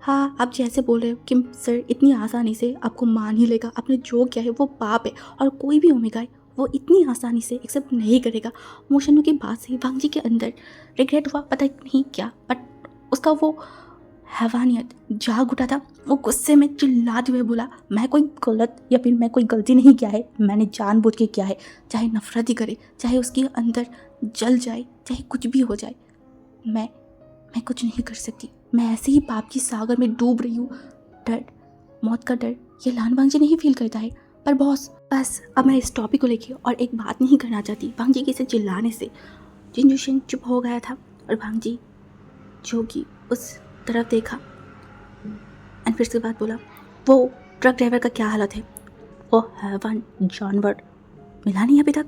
हाँ, आप जैसे बोल रहे हो कि सर इतनी आसानी से आपको मान ही लेगा, आपने जो किया है वो पाप है और कोई भी ओमेगा है वो इतनी आसानी से एक्सेप्ट नहीं करेगा। मोशनों की बात से वांग जी के अंदर रिग्रेट हुआ, पता नहीं क्या, बट उसका वो हैवानियत जाग उठा था। वो गुस्से में चिल्लाते हुए बोला, मैं कोई गलत या फिर मैं कोई गलती नहीं किया है, मैंने जानबूझ के किया है। चाहे नफरत ही करे, चाहे उसके अंदर जल जाए, चाहे कुछ भी हो जाए, मैं कुछ नहीं कर सकती। मैं ऐसे ही पाप की सागर में डूब रही हूँ। डर, मौत का डर ये लान वांग जी नहीं फील करता है। पर बॉस बस अब मैं इस टॉपिक को लेके और एक बात नहीं करना चाहती। वांग जी के इसे चिल्लाने से जिन जोशन चुप हो गया था और वांग जी जो कि उस तरफ देखा एंड फिर उसके बाद बोला, वो ट्रक ड्राइवर का क्या हालत है? वो हैवान जानवर मिला नहीं अभी तक।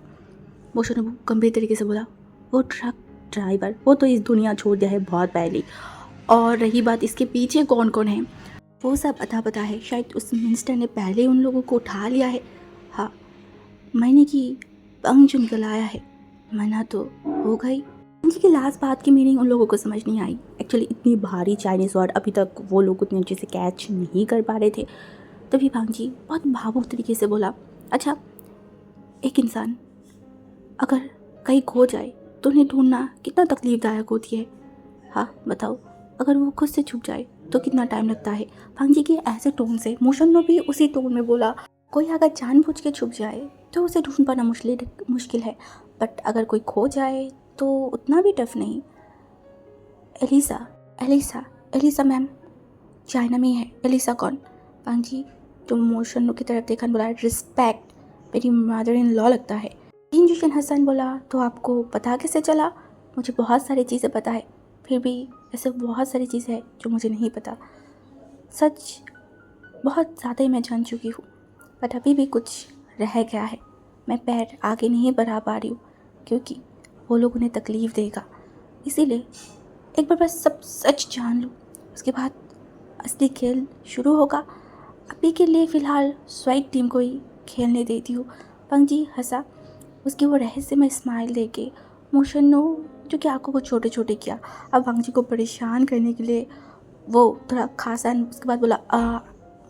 मोशन ने गंभीर तरीके से बोला, वो ट्रक ड्राइवर वो तो इस दुनिया छोड़ दिया है बहुत पहले। और रही बात इसके पीछे कौन कौन है, वो सब पता है। शायद उस मिनिस्टर ने पहले उन लोगों को उठा लिया है। हाँ, महीने की पंग जो निकल आया है, मना तो हो गई। जी की लास्ट बात की मीनिंग उन लोगों को समझ नहीं आई। एक्चुअली इतनी भारी चाइनीज़ वर्ड अभी तक वो लोग उतने अच्छे से कैच नहीं कर पा रहे थे। तभी भांग जी बहुत भावुक तरीके से बोला, अच्छा एक इंसान अगर कहीं खो जाए तो उन्हें ढूंढना कितना तकलीफदायक होती है। हाँ बताओ, अगर वो खुद से छुप जाए तो कितना टाइम लगता है। भांग जी के ऐसे टोन से मोशन ने भी उसी टोन में बोला, कोई अगर जानबूझ के छुप जाए तो उसे ढूंढ पाना मुश्किल है, बट अगर कोई खो जाए तो उतना भी टफ नहीं। Elisa Elisa Elisa ma'am China में है। एलिसा कौन? भांग जी जो मोशन की तरफ देखा बोला, रिस्पेक्ट, मेरी मदर इन लॉ लगता है। जिन जोशन हसन बोला, तो आपको पता कैसे चला? मुझे बहुत सारी चीज़ें पता है, फिर भी ऐसे बहुत सारी चीज़ें हैं जो मुझे नहीं पता। सच बहुत ज़्यादा ही मैं जान चुकी हूँ, बट अभी भी कुछ रह गया है। मैं पैर आगे नहीं बढ़ा पा रही हूँ क्योंकि वो लोग उन्हें तकलीफ़ देगा। इसीलिए एक बार बस सब सच जान लो, उसके बाद असली खेल शुरू होगा। अभी के लिए फ़िलहाल स्वाइट टीम को ही खेलने देती हूँ। पंग जी हंसा, उसकी वो रहस्यमय स्माइल देके मोशन जो कि आंखों को छोटे छोटे किया। अब वांग जी को परेशान करने के लिए वो थोड़ा खासा, उसके बाद बोला,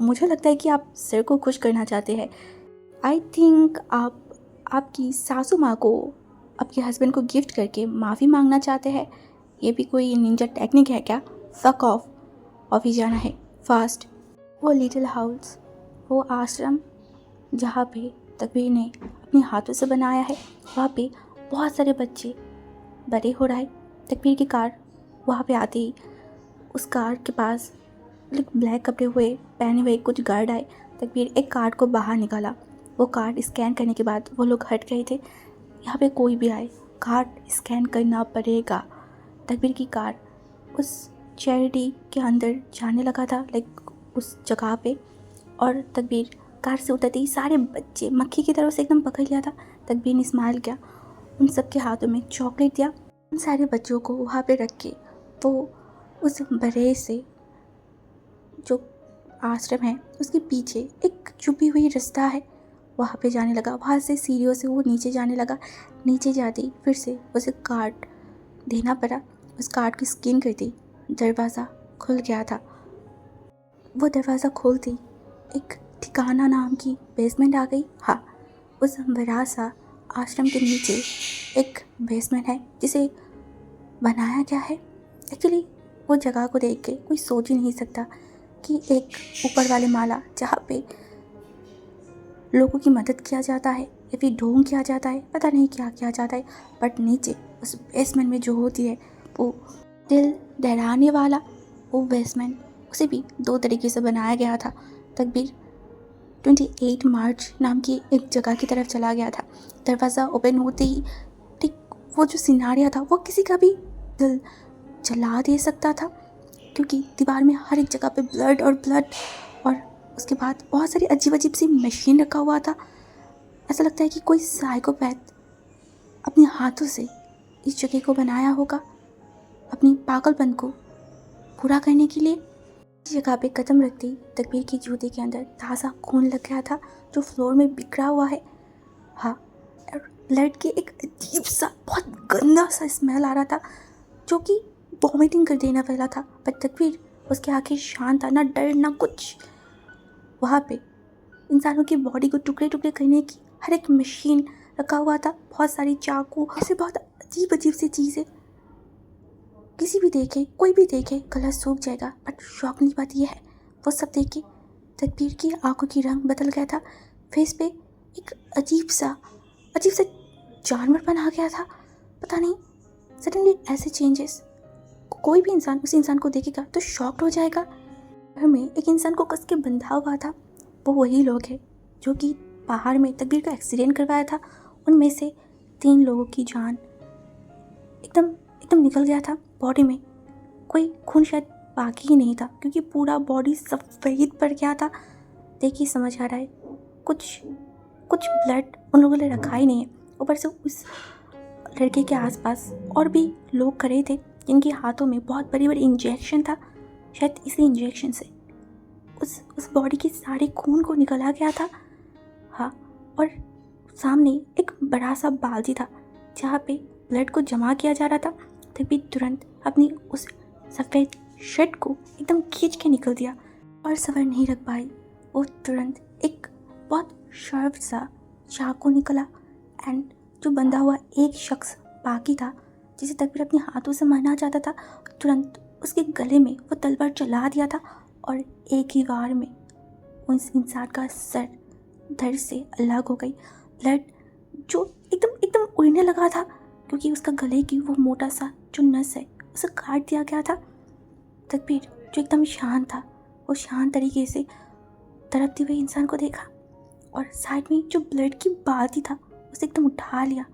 मुझे लगता है कि आप सर को खुश करना चाहते हैं। आई थिंक आप आपकी सासू माँ को आपके हस्बैंड को गिफ्ट करके माफ़ी मांगना चाहते हैं। ये भी कोई निंजा टेक्निक है क्या? फक ऑफिस जाना है फास्ट। वो लिटिल हाउस, वो आश्रम जहाँ पे तकबीर ने अपने हाथों से बनाया है, वहाँ पे बहुत सारे बच्चे बड़े हो रहा है। तकबीर की कार वहाँ पे आते ही उस गार्ड के पास ब्लैक कपड़े हुए पहने हुए कुछ गार्ड आए। तकबीर एक कार्ड को बाहर निकाला। वो कार्ड स्कैन करने के बाद वो लोग हट गए थे। यहाँ पे कोई भी आए, कार्ड स्कैन करना पड़ेगा। तकबीर की कार उस चैरिटी के अंदर जाने लगा था, उस जगह पे, और तकबीर कार से उतरते ही सारे बच्चे मक्खी की तरह से एकदम पकड़ लिया था। तकबीर ने स्माइल किया, उन सबके हाथों में चॉकलेट दिया। उन सारे बच्चों को वहाँ पे रख के वो उस बड़े से जो आश्रम है उसके पीछे एक छुपी हुई रास्ता है, वहाँ पे जाने लगा। वहाँ से सीढ़ियों से वो नीचे जाने लगा। नीचे जाते ही फिर से उसे कार्ड देना पड़ा। उस कार्ड की स्कैन करते ही दरवाज़ा खुल गया था। वो दरवाज़ा खोलते ही एक ठिकाना नाम की बेसमेंट आ गई। हाँ, उस बड़ा सा आश्रम के नीचे एक बेसमेंट है जिसे बनाया गया है। एक्चुअली वो जगह को देख के कोई सोच ही नहीं सकता कि एक ऊपर वाले माला जहाँ पे लोगों की मदद किया जाता है या फिर ढोंग किया जाता है, पता नहीं क्या किया जाता है, बट नीचे उस बेसमेंट में जो होती है वो दिल दहलाने वाला वो बेसमेंट, उसे भी 2 तरीके से बनाया गया था। तकबीर 28 मार्च नाम की एक जगह की तरफ चला गया था। दरवाज़ा ओपन होते ही ठीक वो जो सिनारिया था वो किसी का भी दिल जला दे सकता था, क्योंकि दीवार में हर एक जगह पे ब्लड और उसके बाद बहुत सारी अजीब अजीब सी मशीन रखा हुआ था। ऐसा लगता है कि कोई साइकोपैथ अपने हाथों से इस जगह को बनाया होगा अपनी पागलपन को पूरा करने के लिए। इस जगह पे कदम रखते ही तकबीर की जूते के अंदर ताज़ा खून लग गया था जो फ्लोर में बिखरा हुआ है। हाँ, और ब्लड के एक अजीब सा बहुत गंदा सा स्मेल आ रहा था जो कि वॉमिटिंग कर देना वाला था। पर तकबीर उसके आगे शांत था, ना डर ना कुछ। वहाँ पे इंसानों की बॉडी को टुकड़े टुकड़े करने की हर एक मशीन रखा हुआ था, बहुत सारी चाकू, ऐसे बहुत अजीब अजीब सी चीज़ें। किसी भी देखे, कोई भी देखे गला सूख जाएगा। बट शौक की बात यह है वो सब देख के तकबीर की आंखों की रंग बदल गया था। फेस पे एक अजीब सा जानवरपन आ गया था। पता नहीं, सडनली ऐसे चेंजेस कोई भी इंसान उस इंसान को देखेगा तो शॉक्ड हो जाएगा। घर में एक इंसान को कस के बंधा हुआ था। वो वही लोग हैं जो कि पहाड़ में तकबीर का एक्सीडेंट करवाया था। उनमें से 3 लोगों की जान एकदम निकल गया था। बॉडी में कोई खून शायद बाकी ही नहीं था, क्योंकि पूरा बॉडी सफ़ेद पड़ गया था। देखिए समझ आ रहा है कुछ ब्लड उन लोगों ने रखा ही नहीं है। ऊपर से उस लड़के के आसपास और भी लोग खड़े थे जिनके हाथों में बहुत बड़ी इंजेक्शन था। शायद इसी इंजेक्शन से उस बॉडी के सारे खून को निकला गया था। हाँ, और सामने एक बड़ा सा बाल्टी था जहाँ पे ब्लड को जमा किया जा रहा था। तभी तुरंत अपनी उस सफ़ेद शर्ट को एकदम खींच के निकल दिया और सबर नहीं रख पाई। वो तुरंत एक बहुत शार्प सा चाकू निकला एंड जो बंधा हुआ एक शख्स बाकी था जिसे तकबीर अपने हाथों से मारना चाहता था, तुरंत उसके गले में वो तलवार चला दिया था और एक ही वार में उस इंसान का सर धड़ से अलग हो गई। ब्लड जो एकदम उड़ने लगा था क्योंकि उसका गले की वो मोटा सा जो नस है उसे काट दिया गया था। तकबीर जो एकदम शांत था वो शांत तरीके से तड़पते हुए इंसान को देखा और साइड में जो ब्लड की बाल्टी था उसे एकदम उठा लिया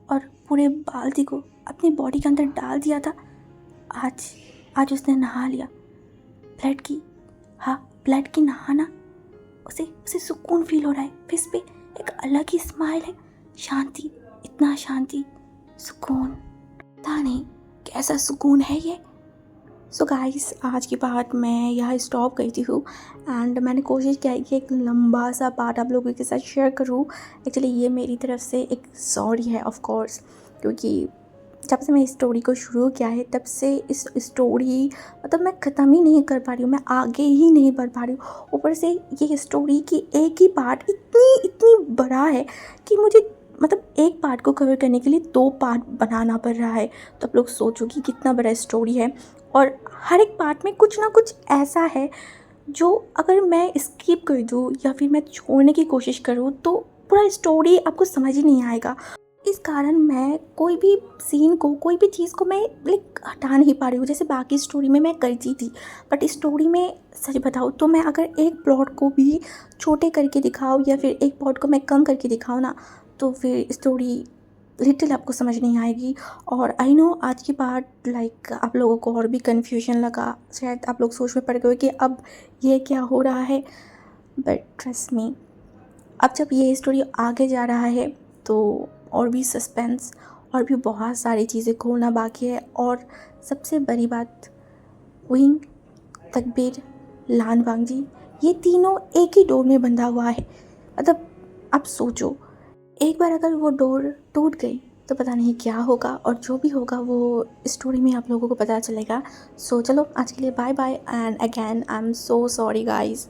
और पूरे बाल्टी को अपनी बॉडी के अंदर डाल दिया था। आज उसने नहा लिया। ब्लड की नहाना उसे सुकून फील हो रहा है। फेस पे एक अलग ही स्माइल है। शांति, इतना शांति, सुकून, पता नहीं कैसा सुकून है ये। सो गाइस, आज की पार्ट मैं यहाँ स्टॉप करती हूँ एंड मैंने कोशिश किया है कि एक लंबा सा पार्ट आप लोगों के साथ शेयर करूँ। एक्चुअली ये मेरी तरफ से एक सॉरी है ऑफ कोर्स, क्योंकि जब से मैं इस स्टोरी को शुरू किया है तब से इस स्टोरी मैं ख़त्म ही नहीं कर पा रही हूँ, मैं आगे ही नहीं बढ़ पा रही हूँ। ऊपर से ये स्टोरी की एक ही पार्ट इतनी बड़ा है कि मुझे एक पार्ट को कवर करने के लिए 2 पार्ट बनाना पड़ रहा है। तो आप लोग सोचो कि कितना बड़ा स्टोरी है और हर एक पार्ट में कुछ ना कुछ ऐसा है जो अगर मैं स्किप कर दूँ या फिर मैं छोड़ने की कोशिश करूँ तो पूरा स्टोरी आपको समझ ही नहीं आएगा। इस कारण मैं कोई भी सीन को, कोई भी चीज़ को मैं लाइक हटा नहीं पा रही हूँ। जैसे बाकी स्टोरी में मैं करती थी, बट इस स्टोरी में सच बताऊँ तो मैं अगर एक प्लॉट को भी छोटे करके दिखाऊँ या फिर एक प्लॉट को मैं कम करके दिखाऊँ ना, तो फिर स्टोरी लिटिल आपको समझ नहीं आएगी। और आई नो आज की बात लाइक आप लोगों को और भी कन्फ्यूजन लगा, शायद आप लोग सोच में पड़ गए कि अब ये क्या हो रहा है, बट ट्रस्ट मी, अब जब ये स्टोरी आगे जा रहा है तो और भी सस्पेंस और भी बहुत सारी चीज़ें खोलना बाकी है। और सबसे बड़ी बात, विंग, तकबीर, लान वांगजी, ये तीनों एक ही डोर में बंधा हुआ है। मतलब आप सोचो, एक बार अगर वो डोर टूट गई तो पता नहीं क्या होगा, और जो भी होगा वो स्टोरी में आप लोगों को पता चलेगा। सो चलो आज के लिए bye bye, and again I am so sorry guys.